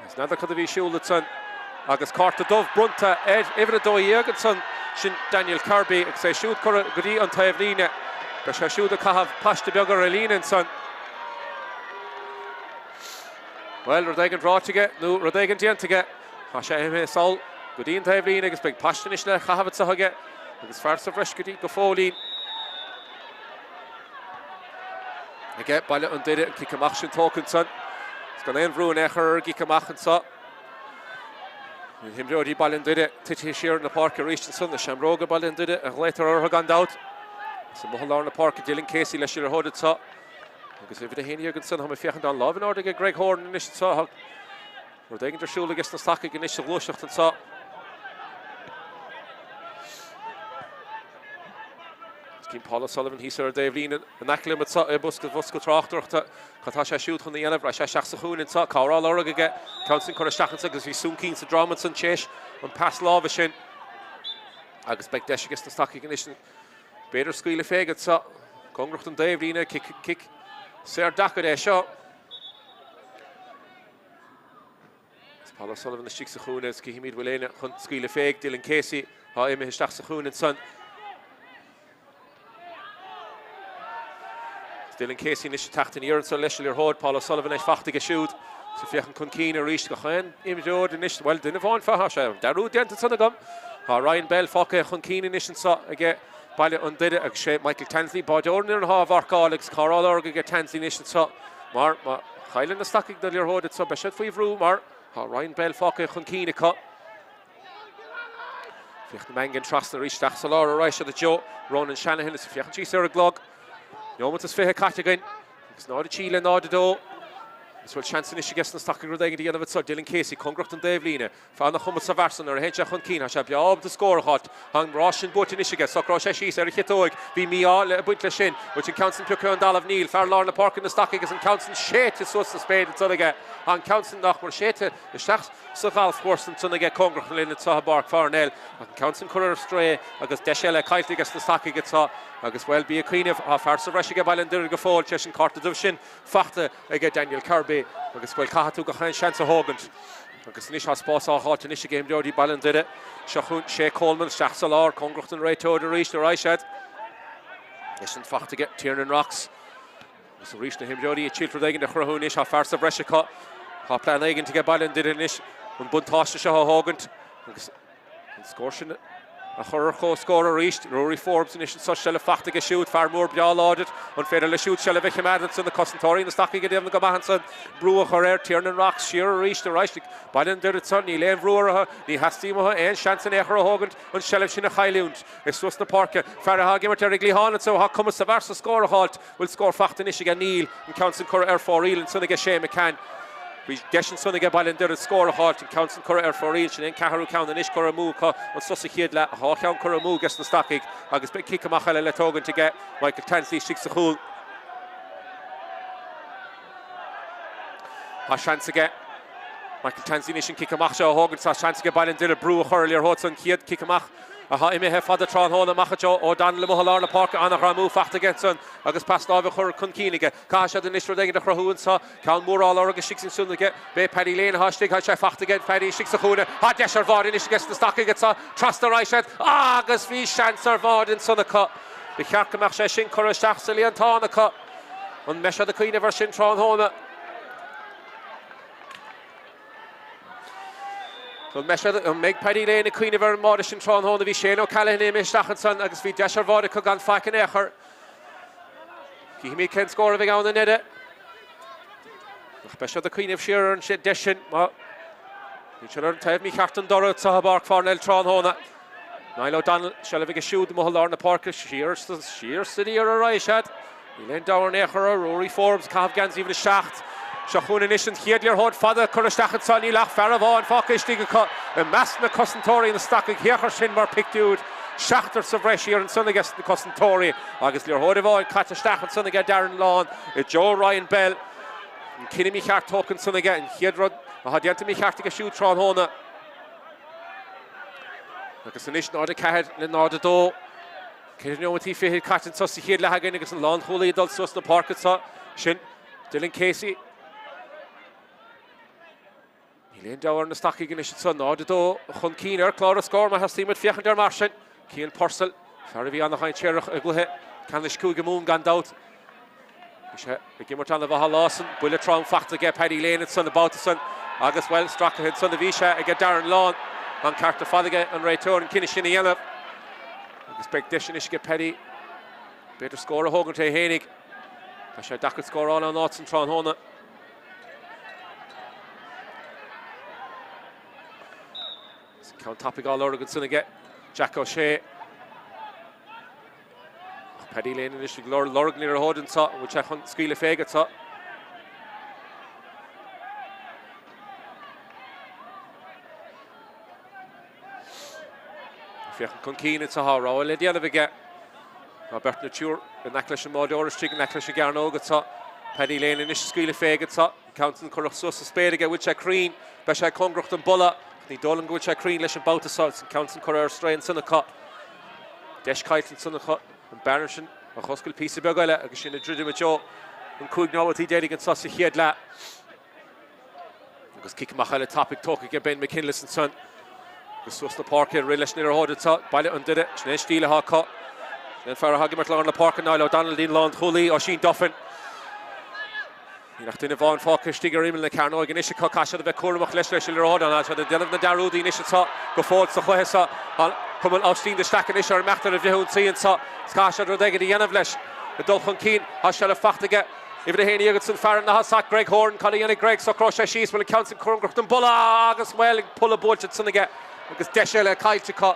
it's another could be shielded son agus Craobh Dove Brunta even a Doire son shin Daniel Kirby say shoot Cura goody on Taivlina but she shoot the have passed the bigger Elena and son well Rodegan draw to get no Rodegan dient to get Hasha him Saul Goodie and Taivlina agus big passionate le chahabit sa hage agus farsa fresh goodie go fólín Ige baile an deire kick amach sin tócan son it's gan ein vrúin echer gik amach an sa him rodi baile an deire titi sheer na Páirc a reached son the Seamróga baile an deire a later or gan out so mohol na Páirc Dylan Casey le sheer hodit sa agus if the hen son ha me fiechan dan love in order get Greg Horn in sa We're taking the shoulder against the stack against the Lushach and so Paul Sullivan, he said Dave Lean and Nacklim at Buska Tráchtaire, Katasha shoot on the end of Rasha Shachsahun and so Cara Lorga get Council Corashachan because we soon keen to Drummondson Chesh and pass Lavishin. I expect Desh against the stack ignition. Better squeal of faggot so Congrach and Dave Lean kick Sir Dakade shot. Paul Sullivan the Shachsahun is Kihimid Wilena squeal of fag Dylan Casey, how Emma Shachsahun and son. Dylan Casey nish tacht in Idirmheánach so leisel hod Paul Sullivan is fachtige shoot so fiechan kun keen reach go gaan imjord nish well dinne van fa ha daru dent son gum ha Ryan Bell fokke kun keen nish so age baile on did it shape Michael Tansley bod ordner ha vark Alex Carol or get Tansley nish so mar khailen the stacking the hod it so beshet for room mar ha Ryan Bell fokke kun keen cut fiechan mangen trust the reach tach salar right at the Joe Ronan Shanahan is fiechan chi sir glog No one's fair cat again. It's not a Chile, not a do. It's well chance in issue guest and stocking roding the end of it. So Dylan Casey, Congrach and Dave Lina, found the Hummus of Arson or Hedge on Keen. I shall be all the score hot. Hung Russian boat in issue guest. So Cross Shees, Eric Hitoig, be me all a bit shin, which in Council Pucker and Dal of Neil, Fair Lorna Park in the stocking is in Council Shate is so spade and so they get on Council Knock or Shate, the Shachs, so Ralph Force and so they get Congrach and Lynn and Páirc Parnell, and Council Currer Stray, I guess Deshella Kite against the stocking gets hot. Agus well be a queen of farsa rashiga balandir go fall cheshin Carta dushin fachte age Daniel Kirby agus well kahatu go han chance hogant agus nish has pass all hot nish game jodi balandir shachun she Coleman shachsalar Congrachton right to the reach the right shed isn't fachte get Tiernan Rocks so reach to him jodi chilford again the khrohu nish ha farsa rashiga ha plan again to get balandir nish and buntash sha hogant agus scoreshin a chorcho score reached Rory Forbes in such shell fact to shoot far more ball audit on fair shoot shell of Madison the Commentator in the stocking again go Mahanson Brewer Horer Tiernan Rocks sheer reached the right by then did it son Elaine Brewer he has team and chance in Echer Hogan on shell of Shina Highland it's just the park Farah Gamer Terrigly Han and so how come Savarsa score halt will score fact in Michigan Neil and Council Cora for real and Sonny Shea McCann we geshin sonne ge ball in der score halt in Council Cora for reach and in Caharu count and Ishkora Muka on Sussex Kid la ha count Cora Mu gets the stacking agus big kick machale le togen to get Michael Tansley 6 goal ha chance again Michael Tansley nation kick mach Hogan sa chance ge ball in der Brewer earlier Hudson Kid kick mach aha ime he father tron hole macho o dan le mohalar le park an ramu facht against agus past over chur kun keenige kasha the nishro degen the khrohun sa kan more all orga 6 sun get be Paddy Lane hashtag ha facht again Paddy 6 khuna ha desher vard in against the stock gets trust the right side agus vi chance vard in sunaka be khark mach shin kor shachseli an tanaka on mesha the queen ever shin tron hole So meg Paddy Lane Queen of her Modish and Tron Hon of Shane O'Callaghan name is Stachenson agus vi Desher Vodka gan Facken Echer. Gihimi can score of a on the net. Special the Queen of Shearer and shit Deshin. Well, you should learn to have me Captain Doire to Páirc Parnell Tron Hona. Niall O'Donnell shall have a shoot the Mohol on the Park Shears City or a Rishad. He leaned down Echer Rory Forbes Cav Gans even a shaft. Shachun Nishon Hiedler Hod Father Kurastachet Sonny Lach Faravon Fokish Digaka a mass na Cossentori in the stock of Hircher Shinmar picked dude Shachter Savresh here and Sunnigas the Cossentori August Lear Hodevon Catastachet Sunniga Darren Lawn Joe Ryan Bell and Kinney Michart Token Sunniga and Hiedrod Hadianta Michart to shoot Tron Hona Agus Nish Norda Cahad Norda Do Kinney no what he fihid Catan Sussi Hiedla Hagan Agus and Lawn Holy Adult Sus na Parketsa Shin Dylan Casey Lean down on the stock again, son. No, the do. Chun Keener, Clara score. My has team with Fiach and their Martian. Keen Purcell. Farvey on the high chair. Eglhe. Can the Shkuga Moon gone out? The Gimmerton of a Lawson. Bulletron fact to get Paddy Lane and son about the son. August well struck ahead son of Isha. Again Darren Lawn. On Carter Fadiga and Ray Tour and Kinnish in the yellow. Expectation is to get Paddy. Better score a Hogan to Hainig. I should could score on Knots and Tron Hona. Count topic all over good again. Jack O'Shea. Paddy Lane initially Lorg near Hoden saw, which I hunt Skeela Faget saw. If you can keen it's a horror, I'll let the other get. Robert Nature, the Naklish and Mordor, Chicken Naklish and Garnog saw. Paddy Lane initially Skeela Faget saw. Counting Corrupsus, Spade again, which I Crean, Beshai Congrucht and Bulla. Ní Dolan go che Crean leis an bouta salts and counts and Correr strain sunna cut. Desh kite and sunna cut and Barnishin a hoskel piece of begala agus sin a dridim with Joe and Cúig what he did against us hiad la. Agus kick machal topic talk again Ben McKinless and son. Agus sus the park here relish near hod it Baile undid it. Sne stile ha cut. Then Farah Hagimer on the park and Niall O'Donnell Dean Lawn Hully or Sheen Duffin. Nach dine bháin fáca stigar imil na Carnoig in isise cocasha the Becurmach leis leis le rodan as the Dylan na Darudi in isise go fód sa chluhesa on Cumann Aibhistín the stack in isise ar mechtar of Vihun Sian sa Scasha Rodega the Yenov leis the Dulchan Keen has shall a fachtige if the Haney Egerton Farron na Hasak Greg Horn Colliana Greg so cross she's will counts in Corngrucht and Bulla agus well pull a bullshit sunige agus Deshele Kailchika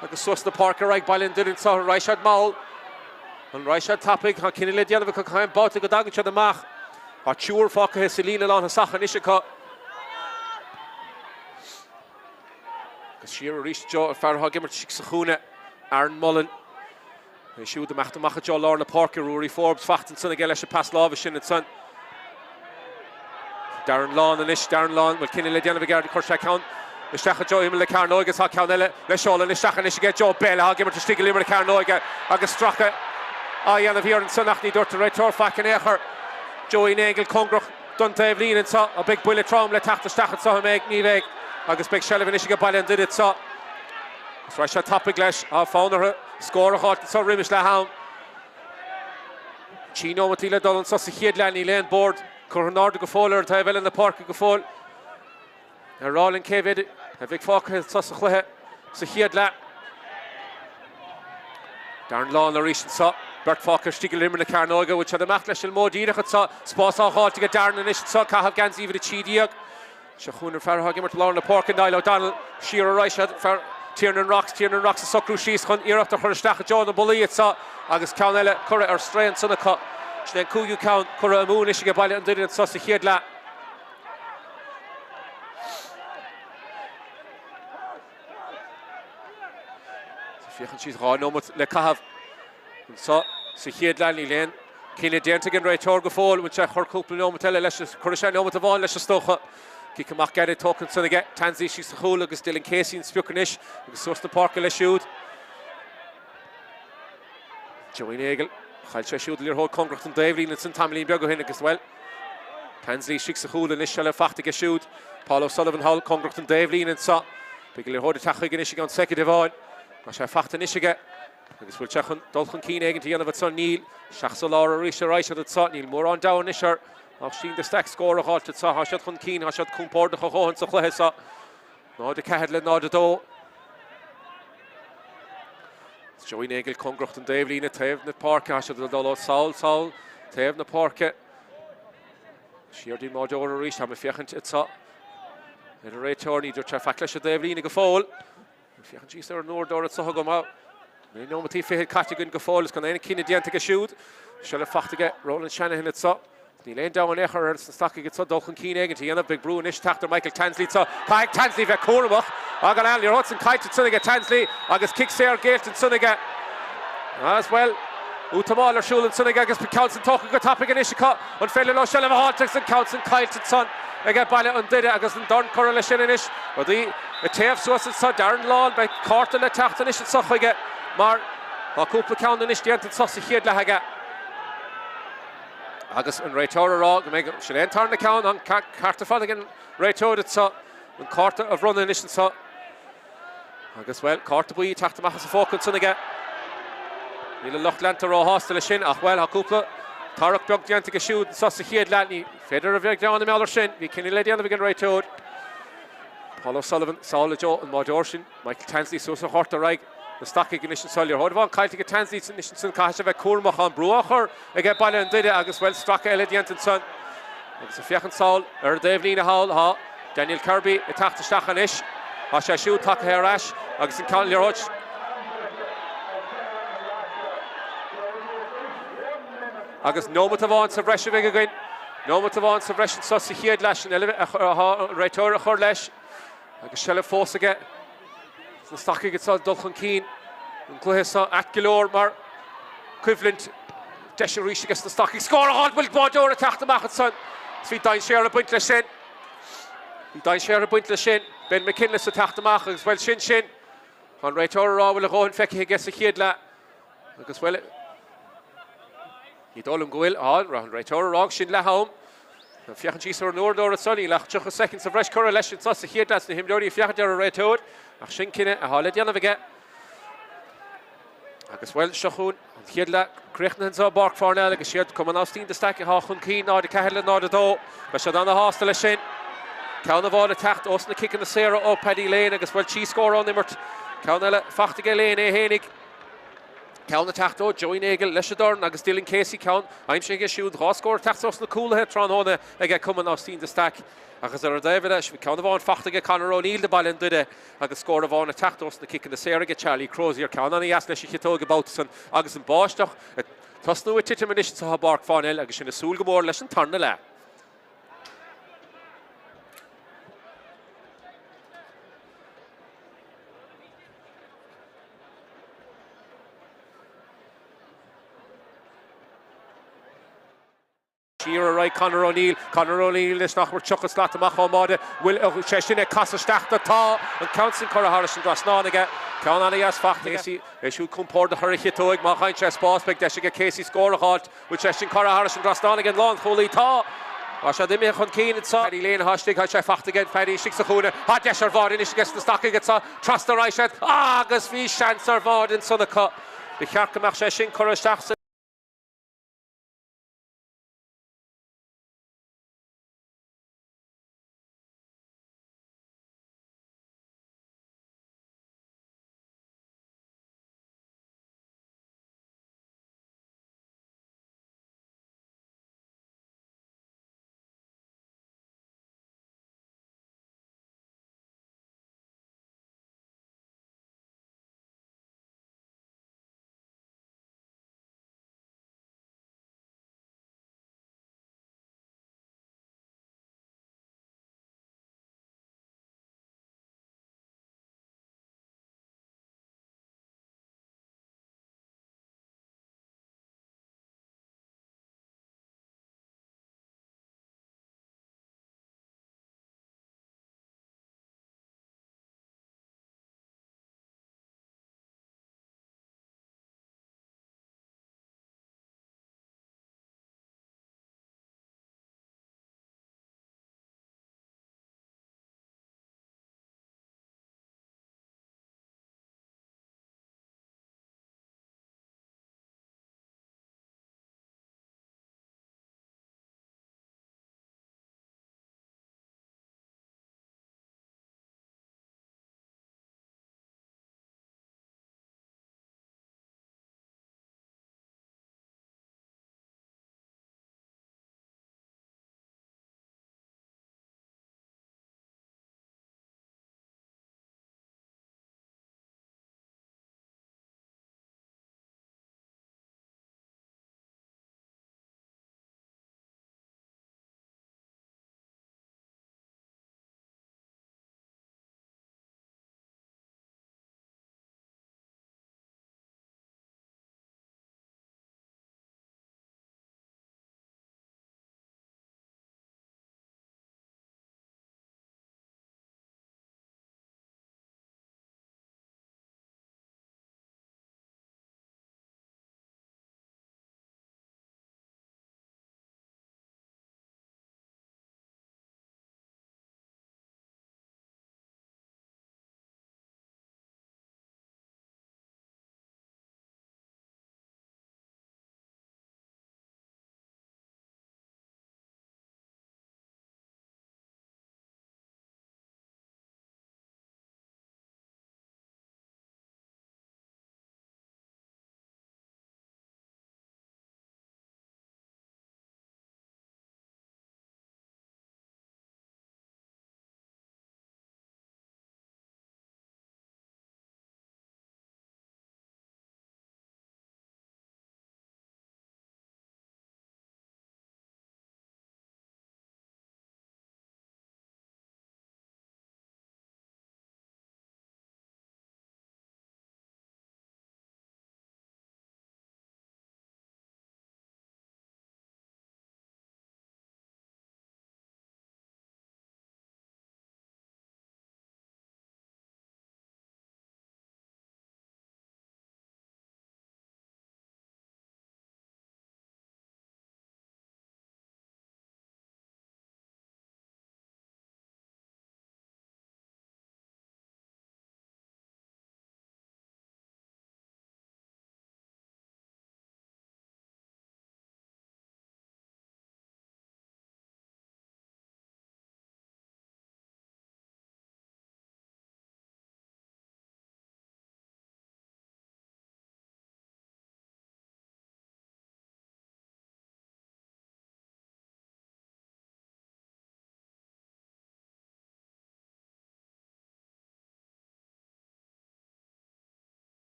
agus sus the Parker right Baile didn't saw Rishad Maul and Rishad topic ha Kinile Yenov ka kaim bought go dag each other mach Archer Fokker has Selina on Sathairn Ishika. Shearer reached Joe Farah Gimmer Chiksachuna, Aaron Mullen. They shoot the Machtamach Joe Lorna Parker, Rory Forbes, Fachten Son again, Lesha Pass Lavish in its son. Darren Lawn and Ish, Darren Lawn, will Kinney Lediana Vigard, Korshak Count. The Stacha Joe Himmel, the Carnoigas, Hakanella, Leshol and Ishach and Ishika Joe Bell, Hagimmer to Stigel Limmer, the Carnoiga, August Straka. Ian of here and Sonachni Dorton Red Tor Facken Echer. Joey Nagel, Congroch, Dante Evelyn and saw a big bullet traum, let after Stachet saw him make Niveg. August Big Shell of Nishiga Baile and did it saw. Fresh at topic Lesh, found her score a hot, saw Rimish Laham. Chino Matila Dolan saw Hiedlan, lane board, Coronado Gafoler, Tavel in the park Gafol. A rolling Kevid, a big fuck has saw Hiedla. Darren Lawn, the recent saw. Bert Fokker Stigel Rimmer the Carnoiga, which had a Machlash and Modira had saw Spórt Hall to get Darren and Ish saw Cahav Gans even the Chidiag. Shachun and Farah Gimmer to Lauren the Park and Niall O'Donnell, Shearer Rishad, Tiernan Rocks, a Suckru Shees, Hunt, Ear after Horstach, John and Bully, it's saw August Cownella, Curra or Strain, Sunaka, then Kuyu Count, Curra Moon, Ishiga Baile and did it, Sussi Hiedla. She's hard, no much, Le Cahav. So Hiedlan Lane, Keeney Dentigan Ray Torgafol, which I heard couple no Matella, let's just Kurashan no Matavon, let's just stocha. Kikamak get it talking so they get Tanzi, she's the whole, August Dylan Casey and Spukanish, August the Park, let's shoot. Joey Nagel, Khalcha shoot, Lear Hall, Congress and Davelin and St. Tamlin Bergohin as well. Tanzi, she's the whole, and Ishal Fachtig shoot. Paulo Sullivan Hall, Congress and Davelin and Sa. Big Lear Hall, the Tachiganish on second divine. Masha Fachtanish. Agus will check on Dulchan Keen again to Yanov son Neil. Shachsalar Risha Risha at Sot Neil. More on down Nisher. I've seen the stack score a halt at Sa Hashad Hun Keen, Hashad Kumport the Hohon Soklehesa. Ná de cehadle ná de dó. Joey Nagel congracht an Dave Lína taobh na Páirc a se dul Saul taobh na Páirc. Siar dí má deoir a ríist ha me fiachant itsa. A réiteoir ní dúir feicla se Dave Lína go fáil. Fiachant síos ar nóir dóir itsa go má. Ní nó matí fiche categoin go fáil is gan éana cína dianta go siúd. Se le fachtaige Roland Shanahan itsa. Ní léon dáin echar ar san stacha itsa dulchan cín éigen tí anna big brún is teachtar Michael Tansley itsa. Caig Tansley bheith Craobh. Agan Al, you're hudson kite Sunniga Tansley, agus kick Sair Gate and Sunniga as well. Utamal or Shul and Sunniga agus Counts and Talking go topic in Ishika on Fellow Shell of Haltex and Counts and Kite and Son. Again, Baile and Dida agus and Don Correlation in Ish. But the TF Suas and Darren Lawn by Carton and Tráchtaire Ish and Sochiga. Mar Hakupla Count and Ish the Ant and Saucy Hiedlahaga. Agus and Raytora Rog, make Shane turn the count on Carter again. Raytora it's and Carter of running Ish and so. Agus well, Carter bui Tráchtaire sa fócan Sunniga. Níl Lochland to rá hostel sin ach well Hakupla. Tarach beag dianta go siúd and Saucy Hiedlahaga. Feder a bheag down the Melder sin. We can lady on the begin Raytora. Paul O'Sullivan, Saul Joe and Marjorshin. Michael Tansley, Susa Horta Rag. The stock ignition Solier. Hodvan, Kyle to Tansley, ignition Sun Kasha, Kurmach on Bruacher. Again, Baile and Dida, Agus well, Straka Elediant and Son. Agus a Fiachan Saul, Dave Nina Hall, Ha, Daniel Kirby, attack to Stachanish, Hasha Shoe, Taka Herash, Agus in Conley Roach. Agus no Matavans of Reshavig again. No Matavans of Resh and Saucy Hiedlash and Raytora Horlesh. Agus Shell of Force again. The stocky gets all Dulchan Keen and Cluiche at Galore Mar equivalent Desharish against the stocky score a hard will Bodor attack the Mac son. Sweet Dine share a point le shin. Dine share a point le shin. Ben McKinless attack the Mac as well shin. On Raytora Raw will go and fecky against the Hiedla. Because well he Dolan Goil on Raytora Raw shin la home. Fiachan G's or Nordor at Sunny, Lach Chuck seconds of fresh correlation, so here that's the him dirty Fiachan or Raytora. Ach Shinkine, a Hollet Yanavaga. Agus well, Shahun, Hiedla, Crichton so Páirc Parnell, agus shared Aibhistín the Staic Hachun Keen, nor the Cahilla nor the door, but Shadan the hostel a shin. Count of all attacked, Osna kicking the Sarah up Paddy Lane, agus well, cheese score on them. Countella, Fachtige Lane, Heinig. Count attacked, Joey Nagel, Leathcheannais, agus Dylan Casey count. I'm saying a shoot, Ross score, attacks us the cool head, Tron Hona, again coming Aibhistín the Staic. Agus David, we count of on Fachtige Conor O'Neill the ball and did it. Agus score of on attacked us the kick in the Sarah get Charlie Crozier count on the ass leis she talk about son agus and Bostoch. Tusnu with determination to Páirc Parnell agus in a soul go more leis and turn the la. Shearer right, Conor O'Neill is not where Chuck is not the Machamada. Will Cheshin a Casa Stach the Ta and counts in Cora Harrison Grasnaniga. Count on the As Fachti. They should come pour the Hurricane Toig, Machain Chess Bospec, they should get Casey score a halt with Cheshin Cora Harrison Grasnaniga and Long Holy Ta. Ashadimi Hunkeen and Paddy Lane hashtag Hacha Facht again, Paddy Shixahuna, Hot Yasher Vard, and she gets the stock gets Trust the Reichet, Agus V Shancer Vard in Sunaka. The Charkamach Cheshin Cora Stach.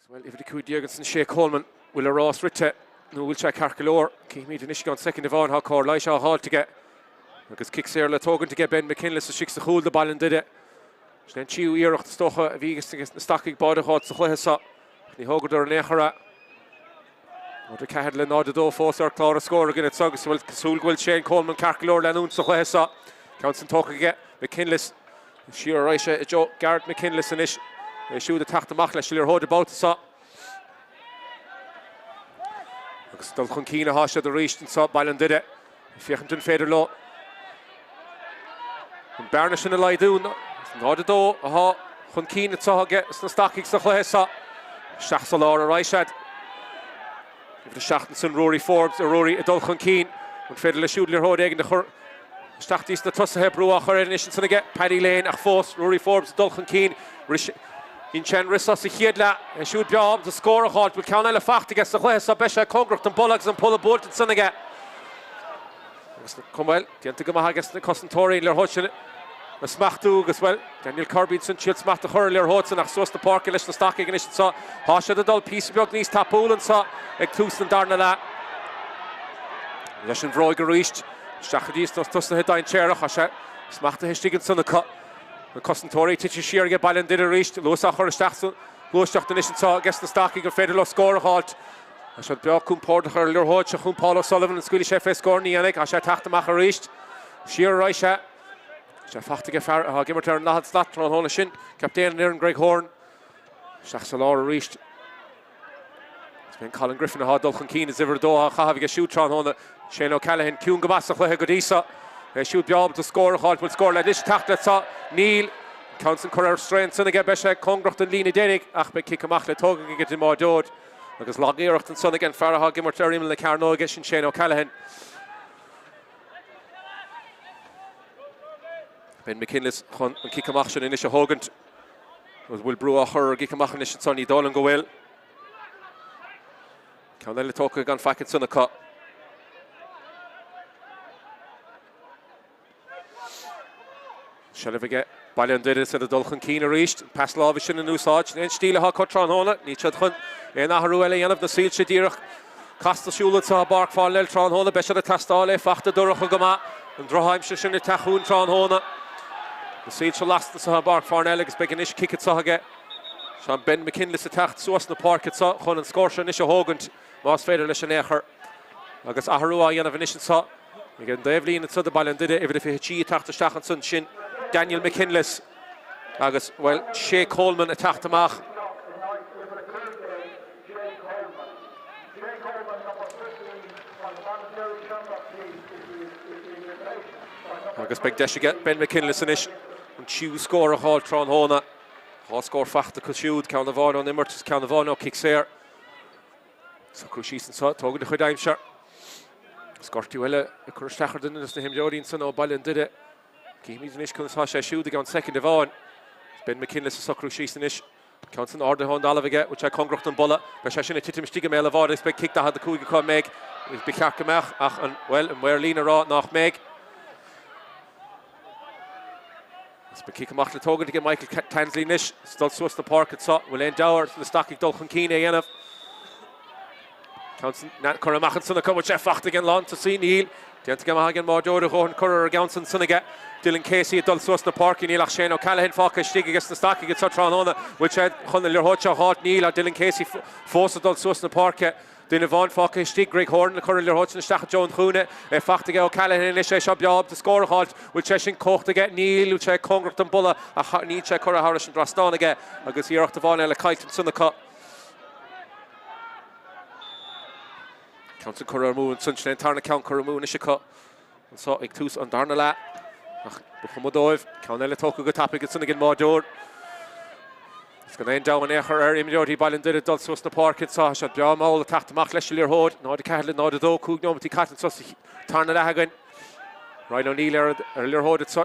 Well, if the coup Diergensen, Shea Coleman, will a Ross Ritte, no will check Harkelor, Kimi the Nishigan second of on, how Corlice Hall to get. Because kicks here, Latogan to get Ben McKinley, so Shicks the hold the ball and did it. Then Chiu Earach the Stocha, Vegas against the Stacking Body Hot, the Hohesa, the Hogador Nehara. Or the Cahadlin or the Dofos or Clara score again at Sugus, well, Kasul will Shane Coleman, Carkelor, Lanun, the Hohesa. Counts talk again, McKinley, Sheer Raisha, Joe, Garrett McKinley, and Ish. They shoot the Tráchtaire Mach, Sheer Hold about the saw. Still Chunkina Hasha the reached and saw Baile did it. Fiechenton Fader Low. And Barnish in the lie down. Not the door. Aha. Chunkina saw gets the Stacking the Hohesa. Shachsalora Raishad. If the Shachtenson Rory Forbes or Rory Adol Chunkin. And Fader shoot their hold egg in the Hur. Stachtis the Tussa Hebrew Achar Initiation to get Paddy Lane Achfos Rory Forbes Adol Chunkin. In Chen Rissa Sichidla, and shoot job to score a halt with Count Fact against the West, Besha Congress and Bullocks and pull a bolt and Senegal. Come well, the Antigama against the Commentator, Lear Hutchin, the Smachtu as well. Daniel Kirby, Sun Chill Smach the Hurler Hudson, Axos the Park, and the Stacking and saw Hasha the Dull Piece of Bugnies, Tapool and saw Ectus and Darnala. Yashin Vroiger reached, Shachadis, Tussan Hedine Chair, Hasha, Smach the Hishtig and Sunaka. The Commentator, Titch Shear get Baile did a reach, Losachar Stachson, Losach the Nation saw against the Stacking and Federal score a halt. I should be Cum Porter, Lear Hodge, Paulo Sullivan, and Squillish FS score, Nianik, I should Tráchtaire reached. Shear Raisha, Shafach to get far, give her turn, Lahad Slat, Ron Honishin, Captain Aaron Greg Horn, Shachsalora reached. It's been Colin Griffin, a hard Dulchan Keen, is ever Doha, Chahaviga shoot, Tron Hona, Shane O'Callaghan, Kuhn Gabassa, Godisa. They shoot job to score a halt will score like this Tráchtaire saw Neil counts and Correr strength and again Besha Congracht and Lina Denig Achbe kick a machle togen get him more dod because Loggeiracht and son again Farah Gimmer Terrim and the Carno against Shane O'Callaghan. Ben McKinley's and kick a machle in Isha Hogant was Will Brew a her kick a machle in Sonny Dolan go well. Count talk again Facket son a cut. Shall we get Baile did it, said the Dulchan Keen reached, pass Lavish in the new Sarge, then Steele ha Cotron Hona, Nietzsche Hunt, and Aharuele, and of the Seal Shadirach, Castle Shulet saw Páirc Parnell, Tron Hona, Besha the Tastale, Fachta Durachugama, and Droheim Shishin the Tahun Tron Hona. The Seal Shalast saw Páirc Parnell, is big ish kick it saw again. Sean Ben McKinley attacked, Source in the Park, it's saw, Hun and Scorsha, Nisha Hogant, Moss Fader Lishanecher. I guess Aharua, and of Inishan saw. Again, Davely and the Baile did it, even if he had attacked the Stachan Sun Shin. Daniel McKinley, Agus, well, Shea Coleman attacked the Mach. Agus big Desh get Ben McKinley Sinish and Chew score a halt Tron Hona. Hall score Fachta Kushud, Count of Ono, Nimmerts, Count of Ono kicks here. So Crushis and saw Togan the Hudaim shirt. Scortuella, a Crushtacher didn't listen to him, Jody and Son Baile did it. He's Nish comes Hasha shoot again second of on. Ben McKinley so Crushis Nish. Counts an order Hond Alaviga, which I Congracht and Bulla. Bashashin a Titim Stigam Elavard, this big kick that had the Kuga come Meg. With Bikarkamach, and well, and where Lena Raw nach Meg. It's been kick Mach Togan to get Michael Tansley Nish. Still Swiss the Park at Sot. Will end Dower, the Stacking Dulchan Keen again. Counts Nat Corramach and Sunaka, which I fact again long to see Neil. Tiantagama again more Doire Hohen Correr Gaunson Sunniga. Dylan Casey at Dul Swiss the Park in Neil Shane O'Callaghan Falka Stig against the Stacking at Sotron Hona, which had Hunel Hocha Hot Neil or Dylan Casey forced at Dul Swiss the Park. Dylan Vaughan Falka Stig Greg Horn, the Correr Hocha Stach Joan Hune, Factiga O'Callaghan and Isha Job to score a halt, which Session Koch to get Neil, which had Congracht and Bulla, a Nietzsche Correr Harris and Draston again. I guess here after Vaughan and Kite and Sunaka. Counts Correr Moon, Sunshine Tarna Count Correr Moon, Ishika. And so Ictus on Darnala. Buchamadov, Count Toku good topic, it's again more door. It's going to end down in Echer, immediately Baile did it, Dul Swiss the Park, it's a shot, Biamol, the Tach, the Mach, Leathcheannais Hod, no, the Catlin, no, the Do, Coog, no, but the Catlin, so Tarnala again. Ryan O'Neill, Lear Hod, it's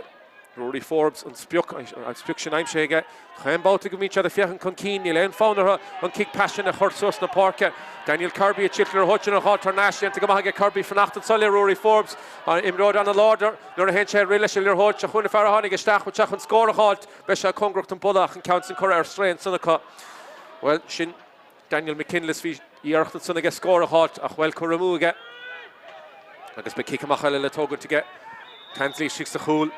Rory Forbes, and Spuk, I'm Shega. I'm about to give each other Fiachan Conkin, Elaine Founder, on kick passion, a Hurt Swiss the Park. Daniel Kirby, a Chitler, Hutchin, a Halter Nash, and to go get Kirby for Nacht and Sully, Rory Forbes, in road on the Lauder, nor a hench, Relish, Lear Hodge, a Hunna Farahani, a Stach, which I can score a halt, Besha Congracht and Bullach, and Counts and Correr Strain, Sunaka. Well, Shin Daniel McKinless bhí íarcht sanna go scór a halt ach bhfuil Curamúige. Agus be kick amach le tógan tige Tansley sig sa chúl.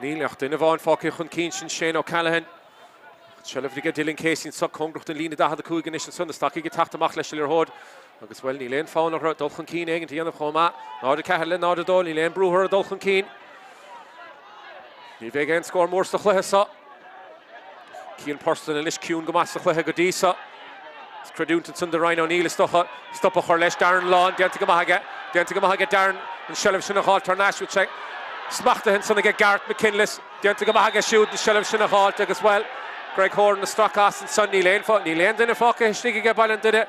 Níl ach duine bháin fáci chun cín sin Shane O'Callaghan. Shelf dige Dylan Casey sa congrucht an lína da cúgan is sunna staci go tachtamach leis le hód. Agus bhfuil ní léon fáin ar dulchan cín éigen tíanamh chomá. Náda cehall náda dul ní léon brúthar a dulchan cín. Ní bheith géin scór mór sa chluthe sa. Cían Perston a lis ciún go más sa chluthe go dísa. Creúntan sun de Ryan O'Neill stocha stoppa chur leis Darren Lawn dianta go maithe Darren an shelf sinna háil tar náisiú check. Smachta hen sanna Gareth McKinless dianta go maithe siúd an shelf sinna háil agus well. Greg Horan na Strachas and Son ní léon duine fáca stíige go bailin duine.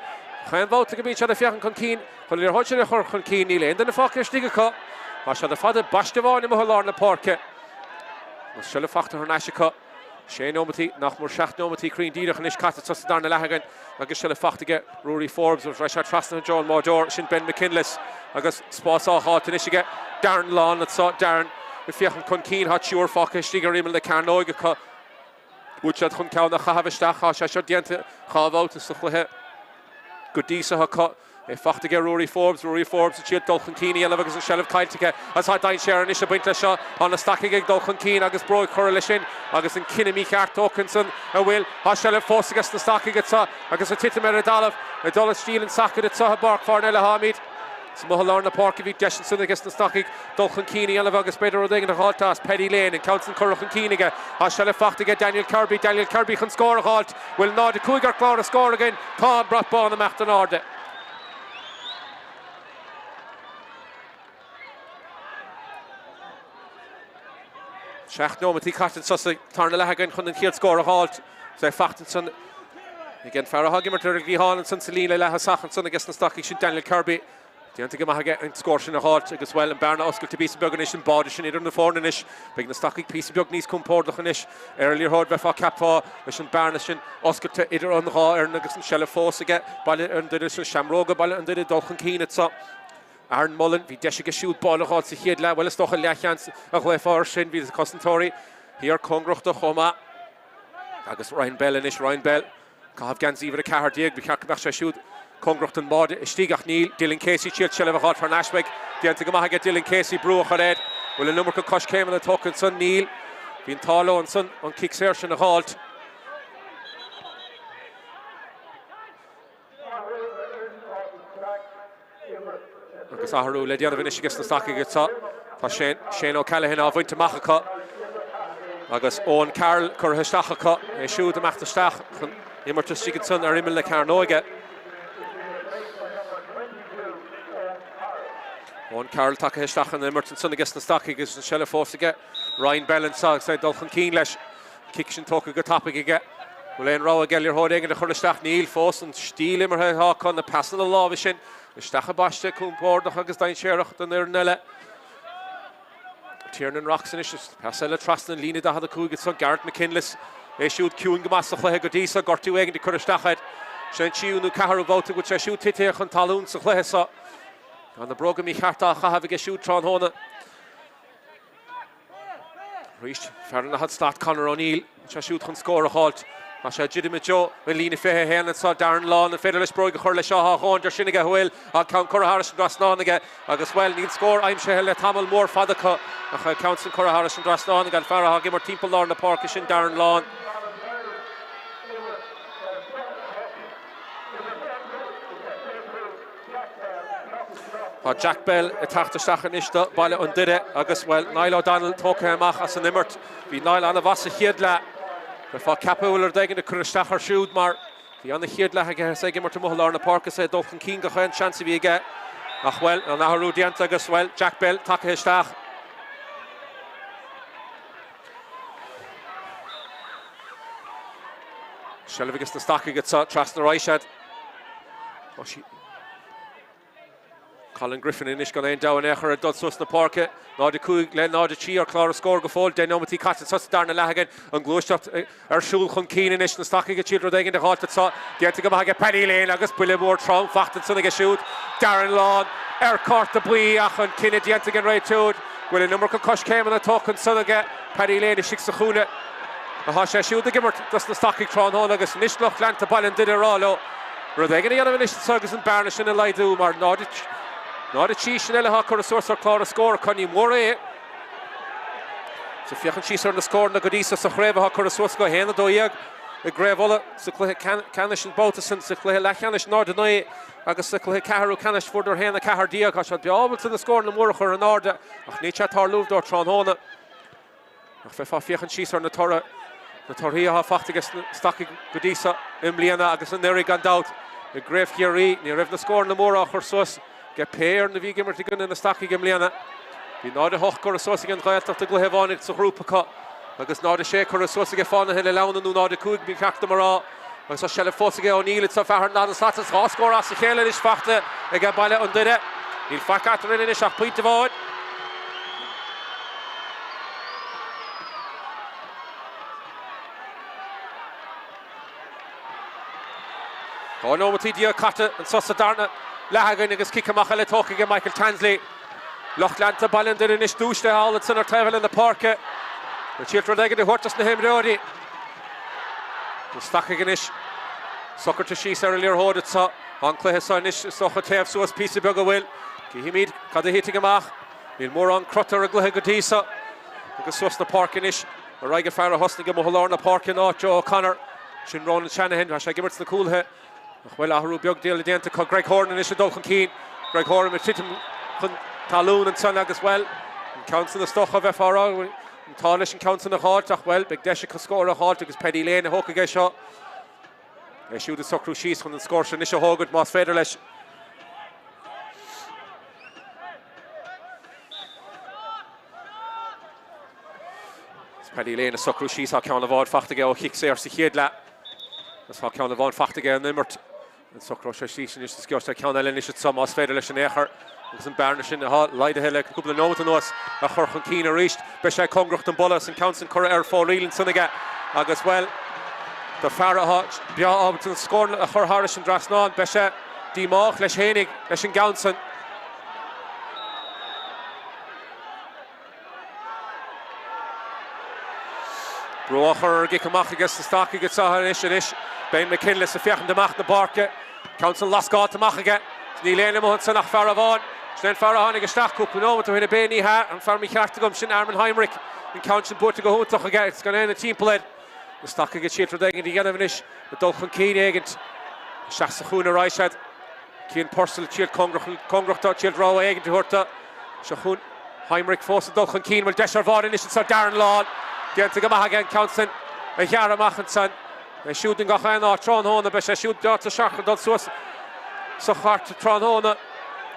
Chain bhóta go bíd se a fiachan chun cín, chun ir hoid sinna chur chun cín ní léon duine fáca stíige có. Má se a fada baiste bháin imime lár na Páirce. Mas se le fachta tar náisiú có. Shane O'Matty nach mór 6 nómatí crín díreach an is caite tusa darna lehagan agus se le fachtaige Rory Forbes agus Richard Trastan and Joel Mordor sin Ben McKinless agus spásá háit in isige Darren Lawn atá Darren i fiachan chun cín hat siúr fáca stíige rimel le Carnóige có útead chun ceann na chahabhaisteach á se seo dianta chábháta sa chluthe go dísa ha có é fachtaige Rory Forbes a siad dulchan cín eile agus an shelf caiilteige as há dain séar is a buinte seo an na staciige dulchan cín agus bróid chur lei sin agus an cinemi ceart Tokinson a bhfuil há shelf fós agus na staciige tá agus a tite mar a dalamh a dul stíl an sacad atá Páirc Parnell a Hamid sa mohall na Páirc bhí deis sun agus na staciig dulchan cín eile agus beidir ó dhégan na háiltás Paddy Lane an Council Currachan cíniige há shelf fachtaige Daniel Kirby chun scór a háilt bhfuil nád a cúigar clár a scór again tá brat bán a mecht an áde. Seach nómatí cartan sosa tarna lehagan chun an chiad scór a háilt sé fachtan son igen fear a hagimar tar í hálan san sa lína le sachan son agus na staciig sin Daniel Kirby dianta go maithe an scór sin a háilt agus bhfuil an bearna oscailte písa beag is an báide sin idir na fórna is beag na staciig písa beag níos compórdach is ar líorthóid bheith fá capá leis an bearna sin oscailte idir an dhá ar agus an shelf fósaige baile an duine sin Seamróga baile an duine dulchan cín atá Aaron Mullen, bhí deise go siúd bála háil sa chiad le, bhfuil is stocha Leathcheannais a chléifáir sin bhí Commentator híar congrucht a chomá agus Ryan Bell inis Ryan Bell cáhabh gan zíomhar a cethar déag bhí cearcadach sé siúd congrucht an máide istígach níl Dylan Casey siad shelf a háil tar náisiúig dianta go maithe Dylan Casey brúach a réid bhfuil an numar go cos céim an tócan son níl hí an tála an son an kick séir sin a háilt. Agus aharú le déanamh inis agus na staciige tá Shane O'Callaghan á bhainte machacha agus ón Carl chur heisteachacha é siúd amachtasteach chun imartas sigad son ar imime le Carnóige. Ón Carl take heisteach an imartas son agus na staciige agus an shelf fósaige Ryan Bell an sag sé dulchan cín leis kick sin tóca go tapaige bhfuil éon rá a geir hóid éigen a churisteach níl fós an stíl imarthe háchan na pasan a lábha sin Isteach baiste cúmpórdach agus dain séireacht an ar nile. Tiernan Roxon is pasile Trastan lína da a cúgad son Gareth McKinless é siúd ciún go más a chluthe go dísa gortú éigen de churisteachid sé tíúnú ceharú bóta go sé siúd titeach an talún sa chluthe sa an na broga mí cheartá chahabh go siúd trán hóna. Ríist fear na had start Conor O'Neill sé siúd chun scór a háilt. Má sé Idirmheánach Joe bhfuil lína fithe héan an sa Darren Lawn an féidir leis bróid go chur le seo háin dar sinna go bhfuil a ceann Currahara sin drasnánaige agus bhfuil níl scór aimse le tamil mór fadacha a chu ceann san Currahara sin drasnánaige an fearra gimar timpeall lár na Páirce sin Darren Lawn. Tá Jack Bell a tachtasteach an iste baile an duine agus bhfuil Niall O'Donnell tóca amach as an imirt bhí Niall anna bhas a chiad le fá capúil ar daigen de churisteach ar siúd mar bhí anna chiad lethe go sé gimar timpeall lár na Páirce sé dulchan cín go chuin seansa bhí aige ach bhfuil an aharú dianta agus bhfuil Jack Bell take heisteach. Shelf agus na staciige tá tras na Roisiad. Colin Griffin inis gan éon dahan éachar a dod sus na Páirce nád a cúig le nád a tí ar chlár a scór go fáil den nómatí caiite sus darna lehagan an glúisteacht ar siúil chun cín inis na staciige tíad daigen de háilta tá dianta go maithe Paddy Lane agus Peile mór trám fachtan sanna go siúd Darren Lawn ar cart a buí ach an cinenne dianta gan réitúd bhfuil an numar go cos céim an a tócan sanna go Paddy Lane is sig sa chúna a sé siúd a gimmert das na Staic Tráchtaire agus níos loch leanta bailin duine rálo. Rud éige dhéanamh níos agus an bearna sin a leidú mar náid a tí sin eile ha chu a suas ar chlár a scór chuní mór é. So fiochan síos ar na scór na godísa sa chréibh ha chu a suas go héna dóíag i gréibhla sa cluiche canis an bótasan sa cluiche Leathcheannais náda nui agus sa cluiche ceharú canis fúrdar héna cehar díag ha se beábal sa na scór na mór chur an náda ach ní se tar lúbh dó Tráchtaire. Ach fe fiochan síos ar na torthaí ha fachtagus Staic godísa imbliana agus an neirí gandát i gréibh chiarí ní raibh na scór na mór a chur suas ge péir na bhí gimmert gunna na Staic imbliana. Bhí náda hoch chur a suas an ghailteach a gluihehánig sa grúpacha agus náda sé chur a suas a fána heile leananú náda cúig bí ceachta marrá agus a selle fósaige ó níl sa fear ná an slatas ráscór as sa chéile is fachta ag baile an duine. Níl facat rinne is ach puinte bháid. Ó nó matí dia catte an Sathairn lehagan agus kickamach le tócaige Michael Tansley. Lochlanta bailin duine is dúiste hála san ar taibhil in na parke. The children are going to na Seamróga. The Staic is soccer to she's earlier hold it so on Cluiche Sonish soccer tef so as piece of bugger will. Gihimid kada hitting him ach. Neil more on Craobh Cluiche Godisa. Because so the parkinish. A Riga Farah hosting him a na parkin or Joe O'Connor. Shin Ronan Shanahan. I shall give it to the cool here. Well, Ahru Bug deal again to Greg Horn and Isha Dolphin Keen. Greg Horn with Chitim Talloon and Sonag as well. Counts in the stock of FRO. Tális an counts in the heart ach well big deise can score a heart agus Peile na hoca gai seo. É siúd a socrú síos chun an scór sin is a hógad más féidir leis. Peile na socrú síos a ceann a bhád fachtaige ó chic sé ar sa chéad le. Gus há ceann a bhád fachtaige an immert. An socrú sé síos sin is sciort a ceann eile is it som más féidir leis an éair. Agus an bearna sin leide heile cúpla nóta nuas a chur chun cín a ríist be sé congracht an bolas an counts an chur ar fá rialann sannaige agus well the Farah bia ábhalt an scór a chur háris an drasnáin be sé dímách leis hénig leis an gaunsan. Brochar gicamach agus na Staic agus Sathairn is ben McKinley sa fiochan deach na barca counts an lascáit amach aige ní léana mo san nach Farah Slen Farah hánig isteach cúpla nómata hinna béní ha an farmi ceartagum sin Armin Heinrich in count sin búirte go húntaach aige it's gan éna timppleid na Staic aige síaltar dagan í ghéanamhanis na dulchan cín éigent seach sa chúna ráisad cín porcel síalt congrachta síalt rá éigent thuirta se chún Heinrich fós a dulchan cín bhfuil deis ar bháin is sa Darren Lán déanta go maith aige count sin a chearamach an san é siúd an gachain á Tráchtaire be sé siúd deart a seach dul suas sa chart Tráchtaire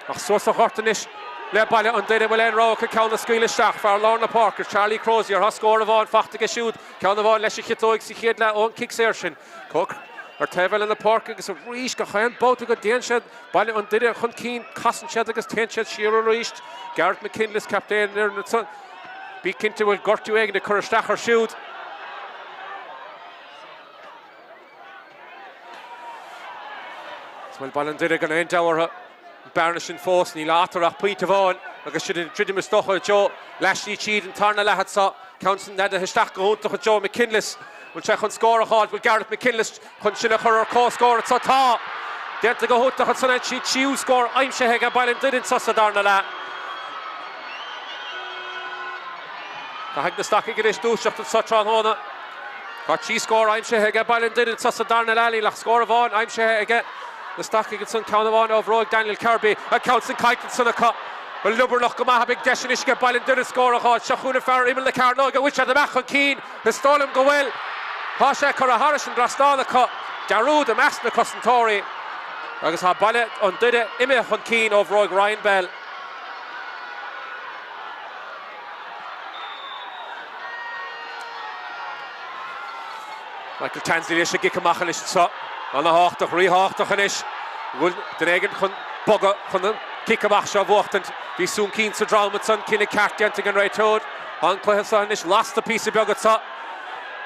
ach suas a chortanis le baile an duine bhfuil rá go ceann na scuile isteach fear Lorna Parker Charlie Crozier has scór a bháin fachtaige siúd ceann a bháin leis a chitóig sa chéad le ón kick séir sin Cook ar taibhil in na park agus a ríis go chain bóta go déan siad baile an duine chun cín casan siad agus tean siad siar a ríist Garrett McKinley captain ar na son bí cinnte bhfuil gortú éige na chur isteach ar siúd. Well, baile an duine gan aon dáhartha bearna sin fós ní látarach puinte bháin agus siad tridim is stocha Joe leis ní siad an tarna lehad sa counts ned a histeach go húntaach Joe McKinley bhfuil se chun scór a cháid bhfuil Garrett McKinley chun sinna chur ar có scór atá tá déanta go húntaach an sanna siad siú scór aimse heige baile an duine sa darna le. Tá heag na Staic aige is dúiseach an sa Tráchtaire Tá sí scór aimse heige baile an duine sa darna le lech scór a bháin aimse heige the Staic against son count of over Roy Daniel Kirby a counts and kite son a cut but Luberloch come a big deshinish get ball and did a score a hot Shachuna Farah even the Carnoga which at the back of Keen the Stolem go well Hasha Cora Harris and Drastal the cut Daru the Master Costantori agus ha ballet on did it Ime on Keen over Roy Ryan Bell. Michael Tansley is a gickamachanish so an a háchtach ríháchtach an is bhfuil den éigen chun boga chun an kickamach seo bhuachtant bhí sún cín sa drámad san cinna ceartdeanta an réitóid an Cluiche Sonish is last a piece of beagad sa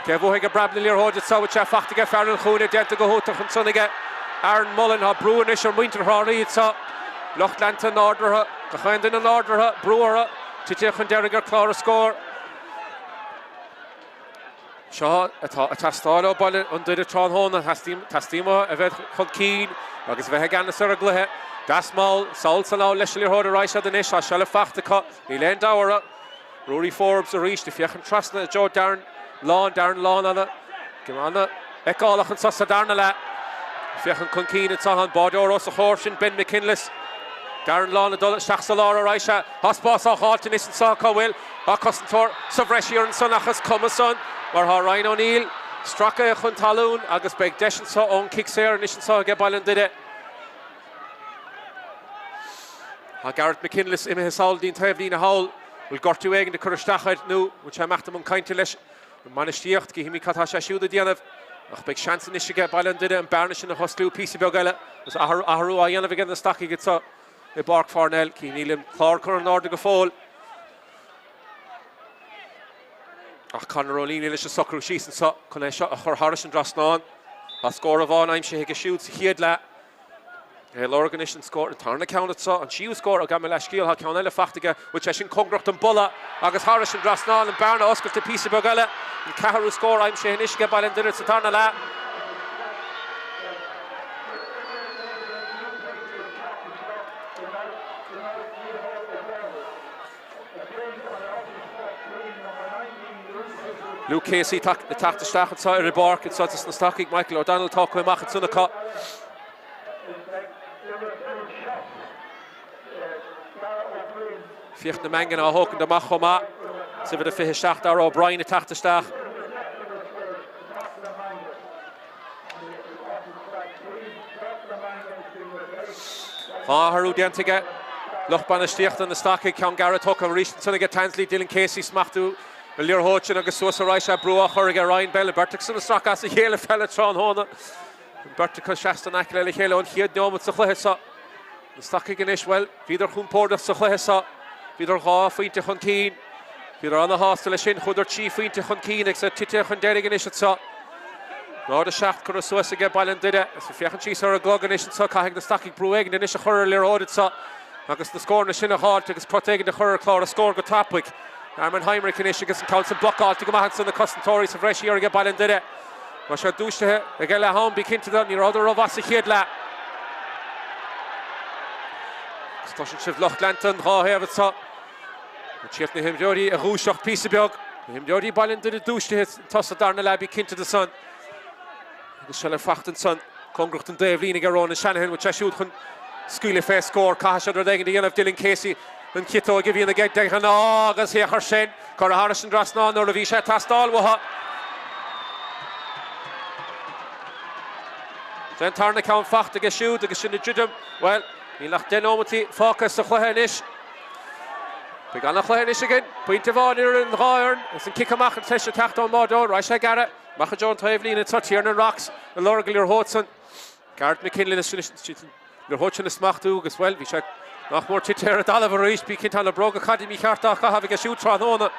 ce bhuaigh a brabla líorthóide sa bhfuil se fachtaige fear an chúna deanta go húteach an sonnaige Aaron Mullen ha brúan is ar muintir thráíd sa Lochlanta nádartha go chain den an nádartha brúartha tite chun deirigh ar clár a scór Seo atá stáil baile an duine trán hóna tastíma a bheith chun cín agus bheith gan ar a gluthe. Dasmáil salsa ná leis le hóir ráise den is a se le fachtacha ní len dáhara. Rory Forbes a ríis de fiochan trasna Joe Darren lán anna. Cumann eáach an sa Sathairn le. Fiochan chun cín atá an bádór os a chóir sin Ben McKinless. Darren lán a dul seach sa lá a ráise. Haspás á háiltain is an sá cáhfuil. A Commentator sa bhreisiar an son achas Cumann mar há Ryan O'Neill. Stracha a chun talún agus beag deisian sa ón Craobh an isan sa ge bailen duine. Ha Garrett McKinless ime hisáil dín taobh a haul. Will gortú éigen de chuirsteachid nó, mu sé meachtam an cainte leis. An manistíocht go himí catá sé siúda díanamh. Ach beag seansan is ge bailen duine an bearne sin a hoslú písa beag eile. Gus ahrú a dhéanamh igen na staci go sa i Páirc Parnell. Cí nílim chlár chur an áda go fóil. Ach Conor O'Leary leis a socrú sísan sa chun é seo a chur Harrison drasnáin. A scór a bháin aim sé hiag a siúd sa chiad le. L'organisation scored a turn account sa and she was scored a gamel skill ha count ele fachtige which is in congracht an bolla agus Harrison Drasnal and Barna Oscar to piece of bogale and Caharu score I'm saying is get ball in dinner to turn la Luke Casey the Tráchtaire side of the bark it's such a stacking Michael O'Donnell talk with Mach to the cut Fiocht na mengan a hócan de machoma sa bhid a fihe seach ar O'Brien a Tráchtaire. Harú diantige Lochban istíocht an na stacaigh ceann Garrett Hook an ríist sanna get Tansley Dylan Casey smachtú a líor hóitin agus suas a ráise brua chuirg a Ryan Baile Bertach sanna strachas a chéile fella trán hóna. Bertach a seasta nac le chéile an chiad neomad sa chluithe sa. Na stacaigh gan iswell, bhíidir chun pórdach sa chluithe sa. Bhíidir gá faointe chun cín. Bhíidir anna hástal sin chuidir tí faointe chun cín ag sa tite chun deirigh an isad sa. Nád a seacht chur a suas a ge bailen duine. Is a fiochan síos ar a glog an isad sa caithfidh na stacaigh brúig den is a chuir lear óid sa. Agus na scór na sin a háilt agus protéigh na chuir clár a scór go tapwick. Armin Heinrich in is agus an cáil san blockálta go maithad san na Commentator sa bhreisiar a ge bailen duine. Mar se dúistethe a ge le hán bí cinnte don ní ráidir ó bhas a chiad le. Tá sin sibh Lochlantan ráhéamh sa. Chief na himdeorí a rúiseach písa beag. Himdeorí bailen duine dúistethe tosa darna le bí cinnte de san. Agus se le fachtan san congracht an Dave Línig ar Róna Shanahan with siúd chun scuile fé scór caiisiad ar dhéanamh díanamh Dylan Casey an citó a gibhíon a gceid de an agus héachar sin chur a Harrison Drasnán nó a bhí sé tastáil watha. Den tarna ceann facht agus siúd agus sin na ddídim well ní lech den ómatí fácas a chluithe inis. Big an a chluithe inis again pointe bháin ar an Sathairn is an kick amach an teiste teachtán mádó ráis sé gara Macha John Taibhlín in Sathairn and Rocks and Lorgal your Hodson Garrett McKinley your Hodson is smachtú agus well bhí sé nach mór titir a dalamh aríist bí cinnte na Brog Academy cheartach a havig a siúd tráthnóna.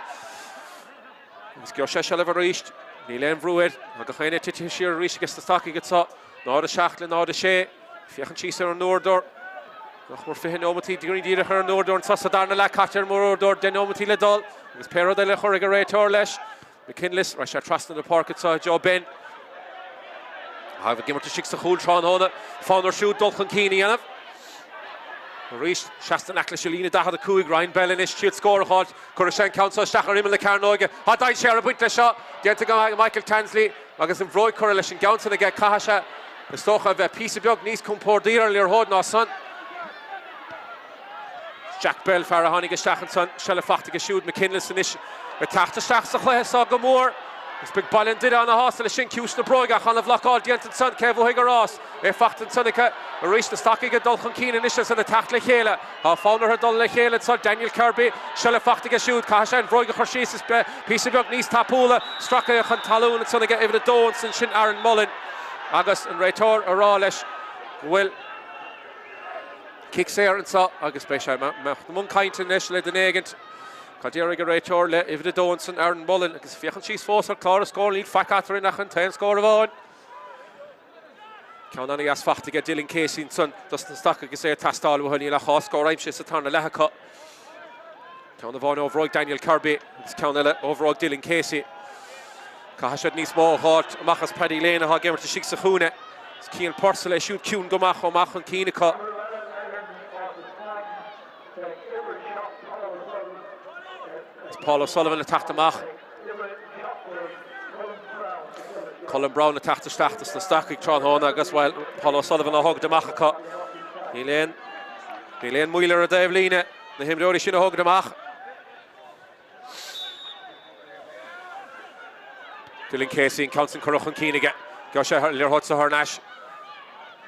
Agus gur sé seileamh aríist ní leon bhrúid a go chéine titir siar aríist agus na stacaigh go sa nád a seach le nád a sé fiochan síos ar an Nórdor nach mór fihin ómatí díire ar an Nórdor an sa darna le caitear mór Nórdor den ómatí le dul agus péro de le chuirg a réiteoir leis McKinless right sé trasna na Páirc sa Joe Ben ha bh gimmar six a chúil trán hóna fánar siúd dulchan cíine anamh Ríist seasta nach leis lína dachad a cúig Ryan Baile is siad scór a háilt chur a sin count sa stachar imime le Carnóige há daid sé ar a buinte seo déanta go Michael Tansley agus an bhróid chur leis an gaantain a gceith caiise is tócha bheith písa beag níos compordíar lear hód ná san Jack Bell fear a tháinig isteach an san se le fachtaigh siúd McKinless in is a Tráchtaire sa chluithe sa go mór Is big ballin did an a hostel sin cús na broig ach an a bhlacáil diantan san Céibh Ó Híorrás fachtan sannica a rís na stacaigh a dulchan cían is san a tacht le chéile a fánar a dul le chéile sa Daniel Kirby se le fachtaigh a siúd cai sé an broig a chuirsís is písa beag níos tapúla stracha a chun talún sannica ifh a dóin san sin Aaron Mullen agus an réiteoir a rá leis bhfuil kick sé an sa agus bei sé mecht na mún cainte is le den éigent Cadéir go réiteoir le ifh a dóin san Aaron Mullen agus fiochan síos fós ar clár a scór líd facatar nach an 10 scór a bháin Ceann anna as fachtaigh Dylan Casey san dus na stacha agus é tastáil bhfuil le chá scór aimse sa tarna lethecha Ceann a bháin óbhróig Daniel Kirby agus ceann eile óbhróig Dylan Casey Cahashad níos mó háit amachchas Peile ha gimmert sig sa chúne. Cían Porcel siút ciún gomach ó mach an cínacha. Paul O'Sullivan na tachtamach. Colin Brown na tachtastachtas na Staic Tráchtaire agus while Paul O'Sullivan a hog damacha. Níléon muiler a Dave Líne na himróí sin a hog damach. Dylan Casey and Council Corrochan Keenige. Gosh, Lir Hudson Harnash.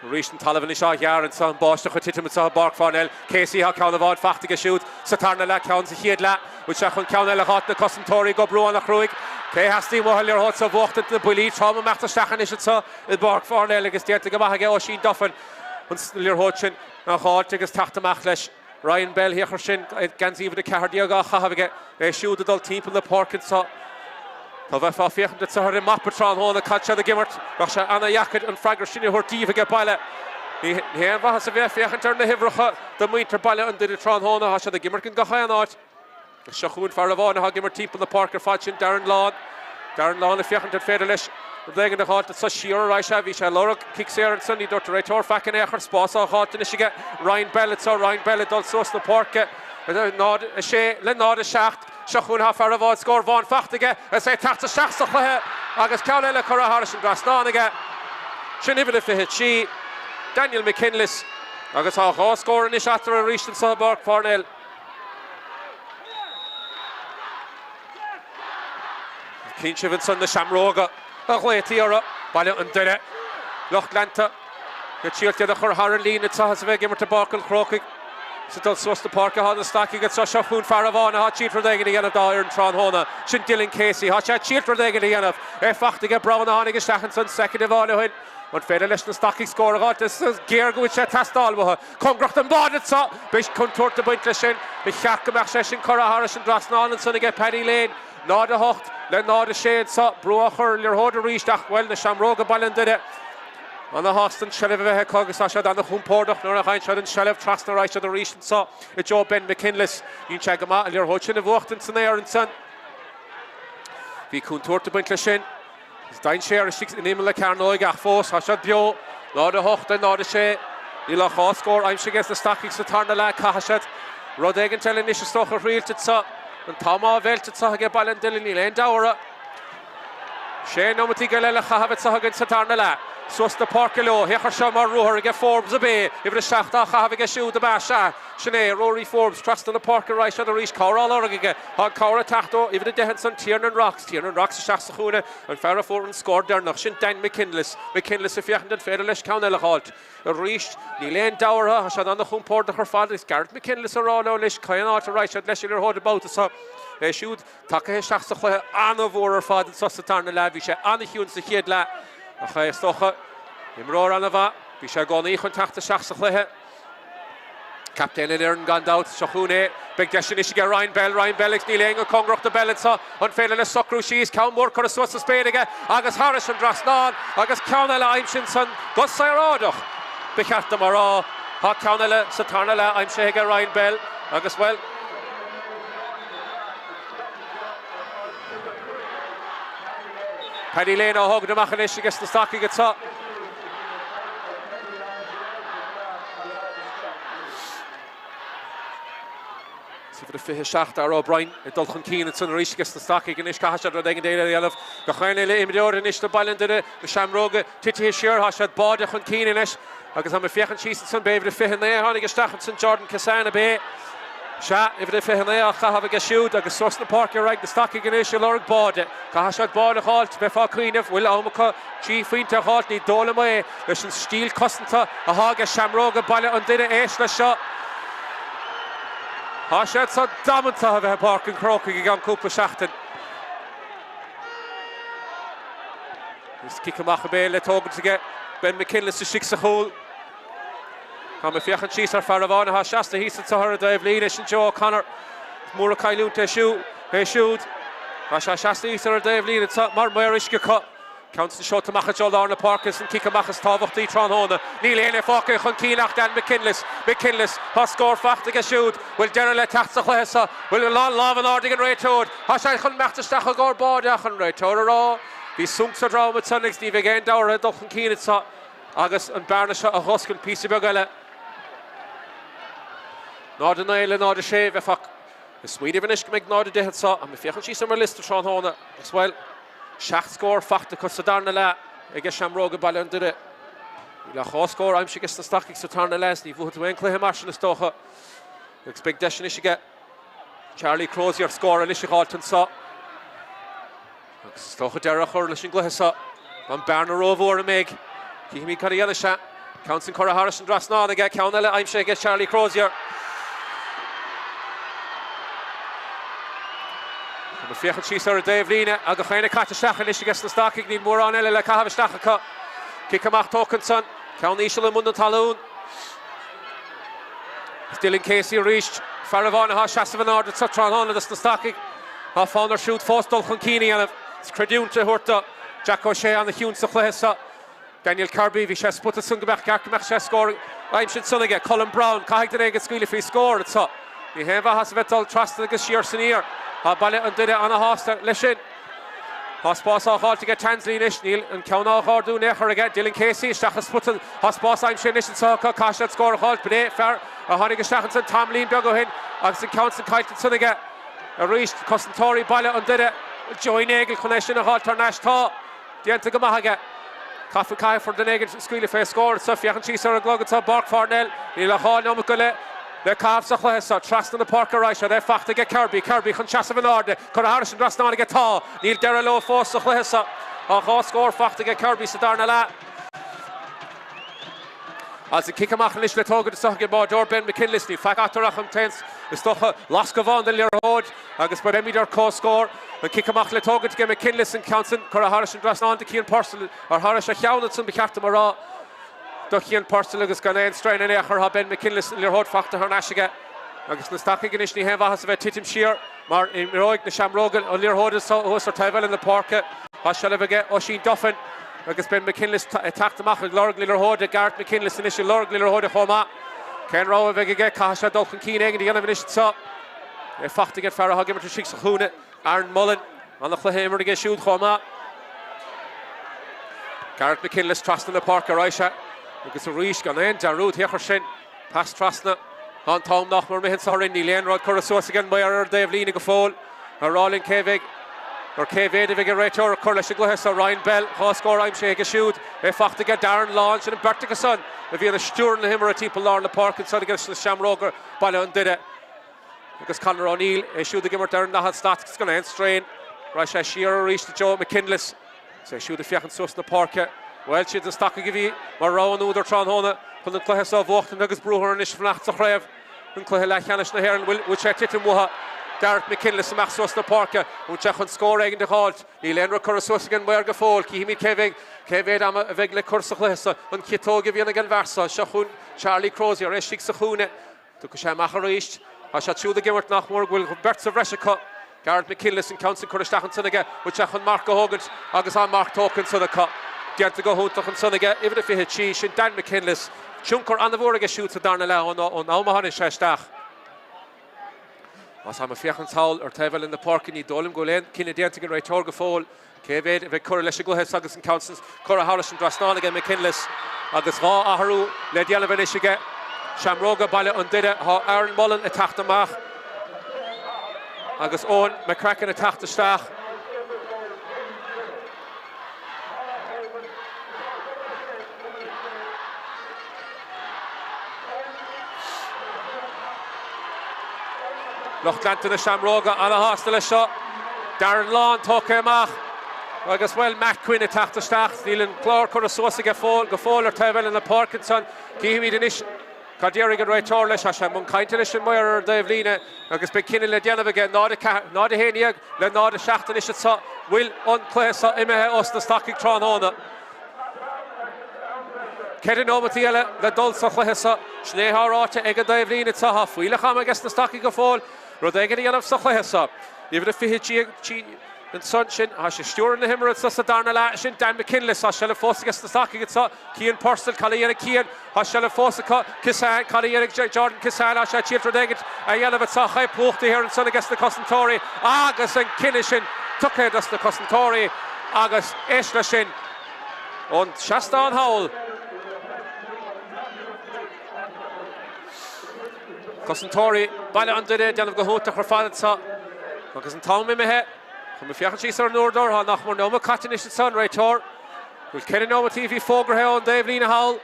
Recent Talavan is out here and some Bosch to Titim and Páirc Parnell. Casey ha count of odd Fachtige shoot. Sathairn la counts a Hiedla, which I can count a hot the custom Tory go blue on a Craobh. Kay has the Lir Hudson walked into the Baile, Trauma Mac Stachan is it so. The Páirc Parnell against the Gamahage Oshin Duffin. And Lir Hudson now hot against Tachtamachlesh. Ryan Bell here Shin against even the Cardioga Havige. They shoot the team from the Park and so. Tá bheith fá fiochan de Sathairn Mapatron hóna caite a gimmert gach sé anna Iachad an fragrar sinne hortíh a Baile. Ní héan bhacha sa bheith fiochan na himhreacha do muintir Baile an duine trán hóna ha sé a gimmert gan gacha an áit. Se chuún fear a bhána ha gimmert timp an na Park ar fáid sin Darren Lawn. Darren Lawn a fiochan féidir leis. Blégan de háit sa siar a sé bhí sé lorach kick sé an sunní dort réitor facin éachar spás a háit in isige Ryan Bell so Ryan Bell dul sos na Park. Nád a sé le nád a seacht. Shachun half a ravad score Von Fachtige as I tacht a shachsach agus Cowlella Cora Harrison Grasnaniga Shinibid if hit she Daniel McKinless agus ha score in after a reached in Páirc Parnell. Clinchevin son the Seamróga a Tiara Baile and Doire Lochlanta the Chiltia the Harrelin it's has a giver to Barkle Croquig. So does sos the Park on the Staic gets a shot food Faravana hot cheat for the again of Doire and Tráchtaire Shin Dylan Casey hot shot cheat for the again of Fachtige Brown on against Stachanson second of all win on Federation Staic score got this is gear which tastal with Congrach and Bonnet so bish contour to Buntleshin the Chackamach session Cora Harrison Drasnan and son again Peile Nod a hocht then nod a shade so Brocher Lir Hoder reached well the Seamróga Baile did it. On the Hoston, Shelev Cogasasha, and the Humpordach, nor a Heinshad and Shelev Tráchtaire right of the recent saw a Joe Ben McKinless. You check him out, and you're watching the Wachten Sanair and Son. Be Kuntur to Buntlashin. Stein share is 6 in Emil Carnoy, Gafos, Hashad Bio, Lord of Hochten, Lord of Shea. Nila Haw score, I'm sure against the Staic Sathairn la Kahashad. Rodegan telling Nish Stocher real to Sa, and Tama Velted Sa, get Balan Dylan, Elaine Dower. Shea no Matigalella Havet Sa against Sathairn la. Sos the Park Low, Hecher Shamar Roher, get Forbes a bay, if the Shachta have a shoot the Basha, Shane, Rory Forbes, trust in the Park and right on the reach, Cora Lorga, Hog Cora Tahto, even the Dehenson, Tiernan Rocks, Shachsachuna, and Farah Forbes scored there, Nachshin Dan McKinless if you hadn't Federlish Counel Halt, a reached, Elaine Dower, Hashad on the Humport of her father, Garrett McKinless or all, Lish, Kayanat, right, unless you're hold about us up. They shoot, Taka Shachsachua, Anna Vor, father, Sathairn Lavisha, Anna Hunes the Hiedla. A chae stocha, Imror anava, Bisha goni chun tacht a shachsach lehe. Captain Idirmheánach gone out, Shachune, big destination get Ryan Bell ex Níl a Congrach the Bell so, on Failin a Socru she's count more cor a Swiss Spadiga, Agus Harris and Drasnan, Agus Counella Imshinson, Gus Sayrodach, Bichat the Mara, Hot Counella, Sathairn I'm Shega Ryan Bell, Agus well. Peile now hog the Machanish against the Staic gets up. See for the fifth Tráchtaire O'Brien, it Dulchan Keen and Son Rish against the Staic and Ishkahashad Rodegan Dale the Elf. The Chainele Imdior and Ish the Baile did it, the Seamróga, Titi Shear Hashad Bodach Keen in Ish. Agus am a Fiachan Cheese and Son Baby the fifth and there, Honig Stachanson Jordan Cassana Bay. Sha, if the fifth and there, have a gashoot, Agus Sos the Park, you're right, the Staic and Ish, Lorg Bode, Kahashad Bode Halt, Before Queen of Will Omaka, Chief Winter Halt, Need Dolamay, there's some steel Costanta, a Haga Seamróga Baile undid it, Ash the shot. Hashad so damn to have a Park and Croquig again, Cooper Shachten. This kick him off a bail, let Hogan to get Ben McKinless to shix a hole. Come if Fiachan Cheese or Faravana has Shasta, he said to her, Dave Leanish and Joe O'Connor. Mura Kailun to shoot. Rasha Shasta, he said, Dave Lean, it's Mar Marishka cut. Counts the shot to Machajol Lorna Parkins and kick a Machas Tavach D Tráchtaire. Níl Éine Fáca chun Cínach Dan McKinless has score Fachtige shoot. Will Darren let Tachtsa Chwesa. Will Lavan Ardigan Raytod. Hasha chun Machta Stachel Gor Bordach and Raytod raw. Bhí sunta drama tunnings ní bheith géan dáir a dochan cíine sa agus an bearna se a hoscail písa begaile. Nád an éile nád a sé bheith fach is smuoine bhanis go méid nád a deithid sa a mi fiochan sí samar list a trán hána as well 6 scór fachta chu Sathairn le ag Seamróga Baile an Doire. Le chá scór aimse gus na Staic Sathairn les ní bhuaid bhain cluiche mar sin na stocha. Agus big deisian isige Charlie Crozier scór a lisise gáiltan sa. Agus stocha deire chur leis an gluthe sa an bearna rómhór a méid. Cíhí mí cadí eile se. Counsin Cora Harris an drasná aige ceann eile aimse ige Charlie Crozier. Ma fiochan síos ar a Dave líne a go chéine caite seachan is gus na Staic ní mór an eile le cahabh stacha Cic amach tócanson ceann ísisiil an mún an talún. Dylan Casey ríist Farabháin a seasamh an áda sa tránhána das na Staic. Tá fáin ar siút fóstal chun cíine anamh. Is creidúnta thuirta Jack O'Shea an na hiún sa chluithe sa. Daniel Kirby bhí sé sputa sun go bheith cearcamach sé scór. Aim sin sunnaige Colin Brown caiigh den éige scuile fao scór atá. Ní héimh has bheitdal trastal agus siar san ír. Tá Baile an Doire anna hásta leis sin. Tá spás á gáilte go Tanslí is níl an ceanná gáardú nechar aige Dylan Casey stachas sputa tá spás aim sin is an sácha caiisiad scór a gáilt bné fear a tháinig go stachan san Tom Lín beag ó hin agus an ceann san caiilte sunnaige a ríist Commentator Baile an Doire join éigil chun éis sin a gáiltar neis tá díanta go maithaige. Cafu cai for den éigil scuile fé scór sa fiochan síos ar a glogad tá Páirc Parnell ní le cháil nóma go le cabh sa chluithe sa trasna na Páirc Aráis a ré fachta go Kirby chun seasamh an áda chun Harris an drasnána go tá níl deire le fós sa chluithe sa a chá scór fachta go Kirby Sathairn le. As a kick amach leis le tógad sa go bá Ben McKinless ní feicátarach an tens is stocha las go bhain den learhóid agus bud éimidir có scór an kick amach le tógad go McKinless an Counsin chur a Harris an drasnána de Cian Purcell ar Harris a cheann san becheartta marrá. Do Cian Purcell agus gan éon strain in éachar ha Ben McKinless learhóid fachta ar neisige agus na Staic gan is ní héimh has a bheith titim siar mar in roiig na Seamróga ó learhóid is os ar taibhil in na Páirce has se le bheith ó sin Duffin agus Ben McKinless taachtamach ag lorg learhóid a Garrett McKinless in isisiú lorg learhóid a chomá. Ken Craobh bheith ige caiise dulchan cín éigen dhéanamh is sa. É fachta go fear a hagimmar sí sa chúna Aaron Mullen an na chluhéimar ige siúd chomá. Garrett McKinless trasna na Páirc Aráis agus a ríis gan éon dearúd héachar sin pas trasna an tám nach mar mihin sa rinní léonráid chur a suas again ba ar Dave lína go fóil a Rálinn Cévig or Cévéad a bhí go réiteoir a chur leis a gluthe sa Ryan Bell chá scór aim sé go siúd é fachta go Darren Launch an berta go son a bhí an stúr na himar a timp lá na Páirc an son agus na Seamróga Baile an Doire agus Conor O'Neill é siúd a gimmar Darren nahad Staic gan éon strain ra sé siar a ríist a Joe McKinless sé siúd a fiochan sus na Páirce. Well, siad an Staic go bhí mar rán úidir tránthóna chun an cluiche sa bhachtain agus brúthar is fnacht sa Craobh an cluiche Leathcheannais na hÉireann bhfuil sé titim mutha Garrett McKinless amach sus na Páirce ún te chun scór éigen de gáilt ní léonra chur a sus again mar go fóil cíhí Cévéad am a bheith le chur sa chluiche sa an ciatóga bhíonna gan bharsa se chun Charlie Crozier éis sig sa chúna tu go sé amach a ríist a se siúd a gimmart nach mór bhfuil bert sa bhreise Garrett McKinless an Counsin chur istachan sannaige bhil te chun Mark go hogant agus an Mark tócan sanna Dianta go húntaach an sannaige ifir a fihe tí sin Dan McKinless Siúmcur anna bhór aige siút sa darna le ón ámahan is séisteach. Mas ha a fiochan táil ar taibhil in na Páirce ní dólim go léon cinna dianta go réiteoir go fóil Cévéad a bheith cur leis a gluthe agus an Councils chur a Harris an drasnána aige McKinless agus rá athrú le déanamh is aige Seamróga Baile an Doire há Aaron Mullen a taachtamach agus Owen McCracken a taachtasteach. Lochlantan na Seamróga anna hásta le seo Darren Lawn tóca amach agus well Mac Quinn a taachtasteach níl an chlár chur a suasa go fóil ar taibhil in na Páirc an son cíhí den is cadéir go réiteoir leis a sé mún cainte leis an mar ar Dave lína agus be cinenne le déanamh aige nád a héanaíag le nád a seachtain is sa bhfuil an cluiche sa imethe os na Staic tránthóna. Ceann ómatí eile le dul sa chluiche sa snéthráte ag an Dave lína sa fuilecham agus na Staic go fóil rud éige dhéanamh sa chluiche sa. Níomh a fiche tí an son sin a sé stúr na himar sa darna le sin Dan McKinless a se le fós agus na Staic go sa Cian Purcell calaíanana Cian a se le fós Kisan calaíanana Jordan Kisan a se tíaltra déigid a dhéanamh sa chaid plúchta hir an son agus na Commentator agus an cinine sin tuchéad as na Commentator agus éisle sin an Seastán Howell. Cosntóirí baile an duine deanamh go hóta chuir fáilte sa agus an táimí methe chun mo fiochan síos ar nórdor há nach mar nóma catanis san réitor bhfuil ceann nóma TV fógrathe an Dave Lína Howell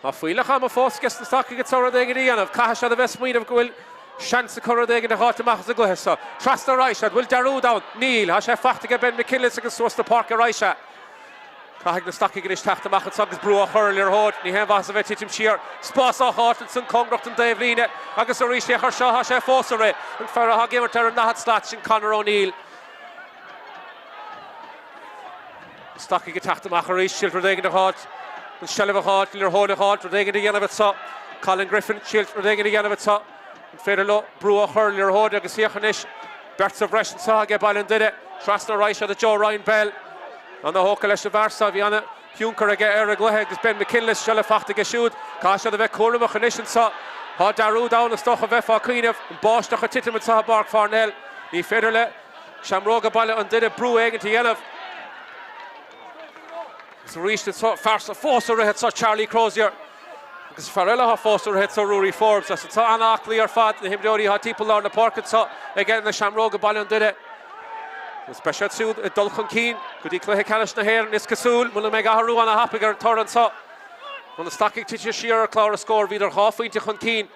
a fuileach am a fóscas na stacha go tóra déige díanamh caiha se a bheith smuoinmh gohfuil seansa chora déige na hátamachchas a gluthesa Trasta Raisha bhfuil darú dá níl há sé fachtaige Ben McKinless agus suas na Páirc Raisha Caithg na stacha go is teachtamachchas agus brú a churil ar hód ní hen bhas a bheith titim siar spás á hátan san congracht an Dave Lína agus a ríiste chuir seo há sé fósa ré an fear a gimmart ar an nahad slat sin Conor O'Neill stacha go teachtamach a ríiste siltar déige na hád an sellh a hád ar hód a hád ar déige na dhéanamh sa Colin Griffin siltar déige na dhéanamh sa an féidir lo brú a churil ar hód agus íochanis Bert of Reshin sa ge bail an duine Trasta Raisha the Joe Ryan Bell an na hóca leis a bharsa bhí anna fiúncar aige ar a gluthe agus Ben McKinless se le fachtaige siúd cá se a bheith cuaramach an isin sa há darú dá na stocha bheith fá cuiineh an báisteach a titimid sa Páirc Parnell ní féidir le Seamróga baile an duine brú éigeantí dhéanamh agus ríiste farsa fósa rithead sa Charlie Crozier agus farile há fósa rithead sa Rory Forbes as tá anna aclaí ar fad na himdeoirí há típal na Páirc sa ag na Seamróga baile an duine Special siúd a dulchan cín go dtí cluiche ceannis na hÉireann is cosúil muna mé gathú anna hapaig ar toran sa chun na staciigh tiite siar a clár a scór bhí ar háfaointe chun cín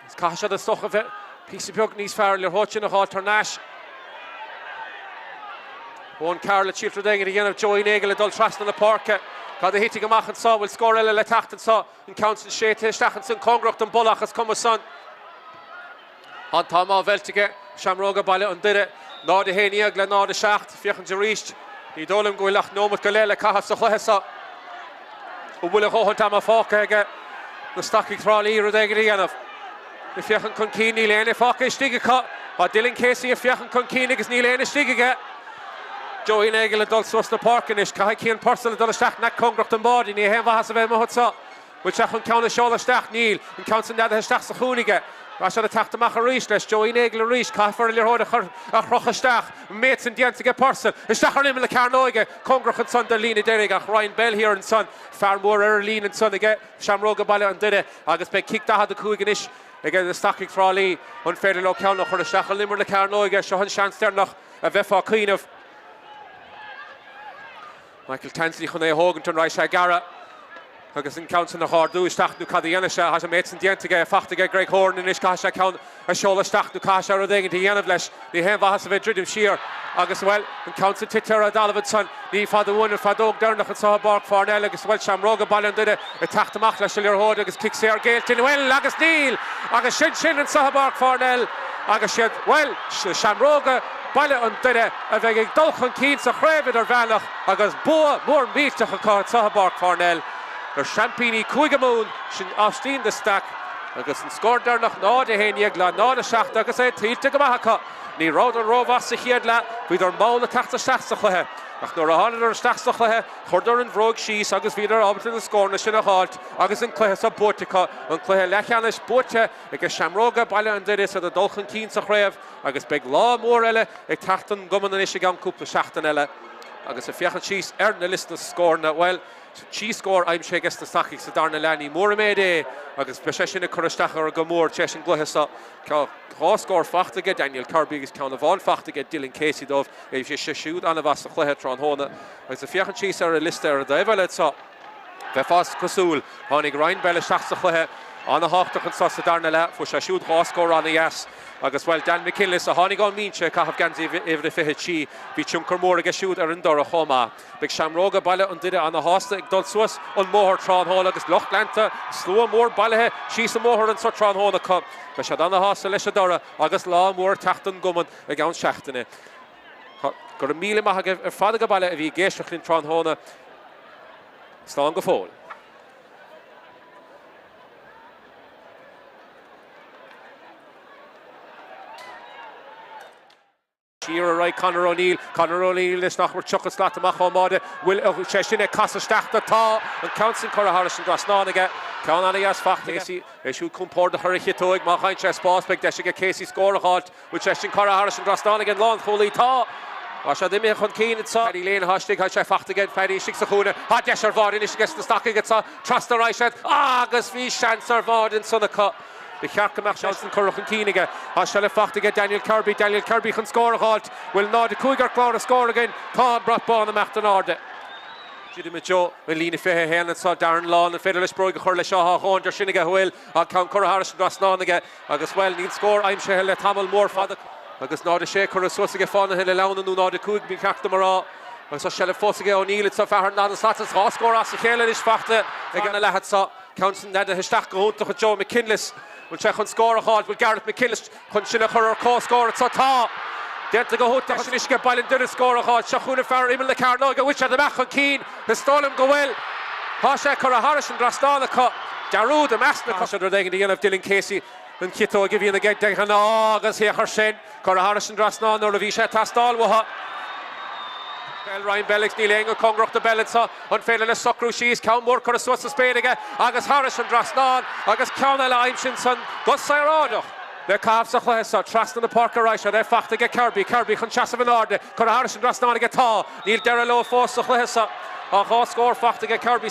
is caiise se a stocha bheith písa beag níos fearr le hóite na hátar náis Bhón Carla Chiltra déige dhéanamh Joey Nagle le dul trasna na Páirce Cad a hiite go machchan sa bhfuil scór eile le tachtan sa in council sé teisteachchan san congracht an bolachas cum san an tá má bheltige Seamróga baile an duine nád a héníag le nád a seacht fiochan de ríist ní dólam go bhfuilach nómad go léile caithas sa chluithe sa ó bhfuil a chóhann am a fáca aige na staciigh trálaí ar déige dhéanamh na fiochan chun cín ní léana fáca istíige cá a Dylan Casey a fiochan chun cín agus ní léana istíige Joey Nagle le dul suas na Páirc is caithg cían parsa le dul isteach na congracht an bád ní hen bhas a bheith mo sa bhfuil se chun ceanna seáil isteach níl an ceann san nada isteach sa chúnige Ra se a teachtamach a ríis leis Joey Nagle a ríis caithfar le hóid a chrochasteach méid san dianta ge parsa isteach ar limime le Carnóige congrachan san de lína déirigh ach Ryan Bell hir an san fearmór ar lín an san aige Seamróga baile an duine agus be cic dahad a cúigan is ag na staciigh trálaí an féidir le ceannach chuir isteach ar limime le Carnóige seo an seanstearnach a bheith fá cuiineh Michael Tansley chun é hógann an Raisha Gara agus in count na hardú isteachú cadíana se has a méid san diantaige fachtaige Greg Horn in is cai se count a seola isteachú cai se ar déige dhéanamh leis ní hen bhas a bheith dridim siar agus bhfuil an count sa titar a dalmhad san ní fad bhhain ar fadóg dearnach an sa Páirc Parnell agus bhfuil Seamróga baile an duine a teachtamach leis le hód agus kick sé ar géaltain bhfuil agus níl agus sin an sa Páirc Parnell agus siad bhfuil Seamróga baile an duine a bheith ag dulchan cín sa chréimhid ar bhealach agus bua mór míteach a cá sa Páirc Parnell ar Champini Cuigamún sin Aibhistín de Staic agus an scór dearnach nád a héníag le nád a seacht agus é tílte go maithacha ní rád an rómhas sa chiad le bhí ar mála teachta steach sa chluithe ach nuair a hána ar steach sa chluithe chuir an bhróg síos agus bhí ar ábhart na scórna sin a háilt agus an cluithe sa Bórtacha an cluithe Leathcheannais Spórte agus Seamróga baile an duine sa a dulchan cín sa chréibh agus beag lá mór eile ag teachtan goman an isise gan cúpla seachtain eile agus a fiochan síos ar na list na scórna bhfuil Chi scór aim sé gas na staciigh sa darna leanaí mór méid é agus be sé sinna chuisteach ar go mór te sin gluthe sa cá scór fachtaige Daniel Kirby agus ceanna bháin fachtaige Dylan Casey dómh é sé siúd anna bhas sa chluithe trán hóna agus a fiochan síos ar a liste ar a daimhile sa bheith fás cosúil tháinig Ryan Bell isteach sa chluithe anna háchtach an sa darna le fu sé siúd scór anna yes agus bhfuil Dan McKinless a tháinig an mínse caithh gansaí ihre fiche tí bhí tiúncar mór agus siúd ar an dor a chomá beag Seamróga baile an duine anna hásta ag dul suas an móthir trán hóna agus Lochleanta slua mór bailethe sí sa móthir an sa trán hóna cum be se anna hásta leis a dora agus lá mór teachtan goman ag an seachtainine gur míle maithaige ar fada go baile a bhí géisteach linn trán hóna slán go fóil Shearer right Conor O'Neill is nach mar chuchas láta amach ámáide bhfuil sé sinna casa steachta tá an council chora Harrison Grasnánaige ceann anna as fachta é siú compór de chuir chitóig má chaint sé spáspeig de go Casey scór a háilt bhfuil sé sin chora Harrison Grasnánaige an lán cholí tá Washa de me chun cín itsa. Paddy Lane hastig ha sé fachtigin Paddy sig sa chuna. Ha desar vardin is ges na stacking itsa. Tráchtaire Aibhistín. Agus fi chance ar vardin sunna cut. The Charcamach Johnson Currach and Keenige. Ashale Fachtige Daniel Kirby can score a halt. Will not the Cougar Clara score again. Tom brought ball on the Machtanarde. Jiddy Joe, will lean a fair hand and saw Darren Lawn and Federalist Broig Hurle Shaw Horn, Shinniga Will, I'll count Curra Harris and Drasnaniga. Agus well need score. I'm sure he'll let Tamil more father. Agus not a shake or a Sussige Fon and Hilauna no not the Coug be cacked them around. Agus a shell of Fossige O'Neill, it's a fair not a Satas Haw score as a Helen is Fachte. Again a Lahat saw counting that a Histach go to Joe McKinless. Will check on score a halt with Gareth McKinless. Hunchina her co score at Sata. Get to go hot. Shishka Baile did score a halt. Shachuna Farr Emil the Carnoga, which at the back on Keen. The Stolen go well. Hasha Cora Harris and Drastana cut. Daru the Master Cusher the end of Dylan Casey. And Kito give you the gate. Hanagas here Hershen. Cora Harris and Drastana or Lavisha Tastal Waha. Ryan Bellix Neil Engel Congroch the Bellitsa on Fairless Socru Shees Count more Coruswas Spadiga Agus Harris and Drasnan Agus Count Aimshinson Gus Sairado the calves of Lessa trust in the Parker Reisha they fact to get Kirby Conchasav and Arde Cora Harris and Drasnan get tall Neil Derelo Foss of Lessa a score fact to get Kirby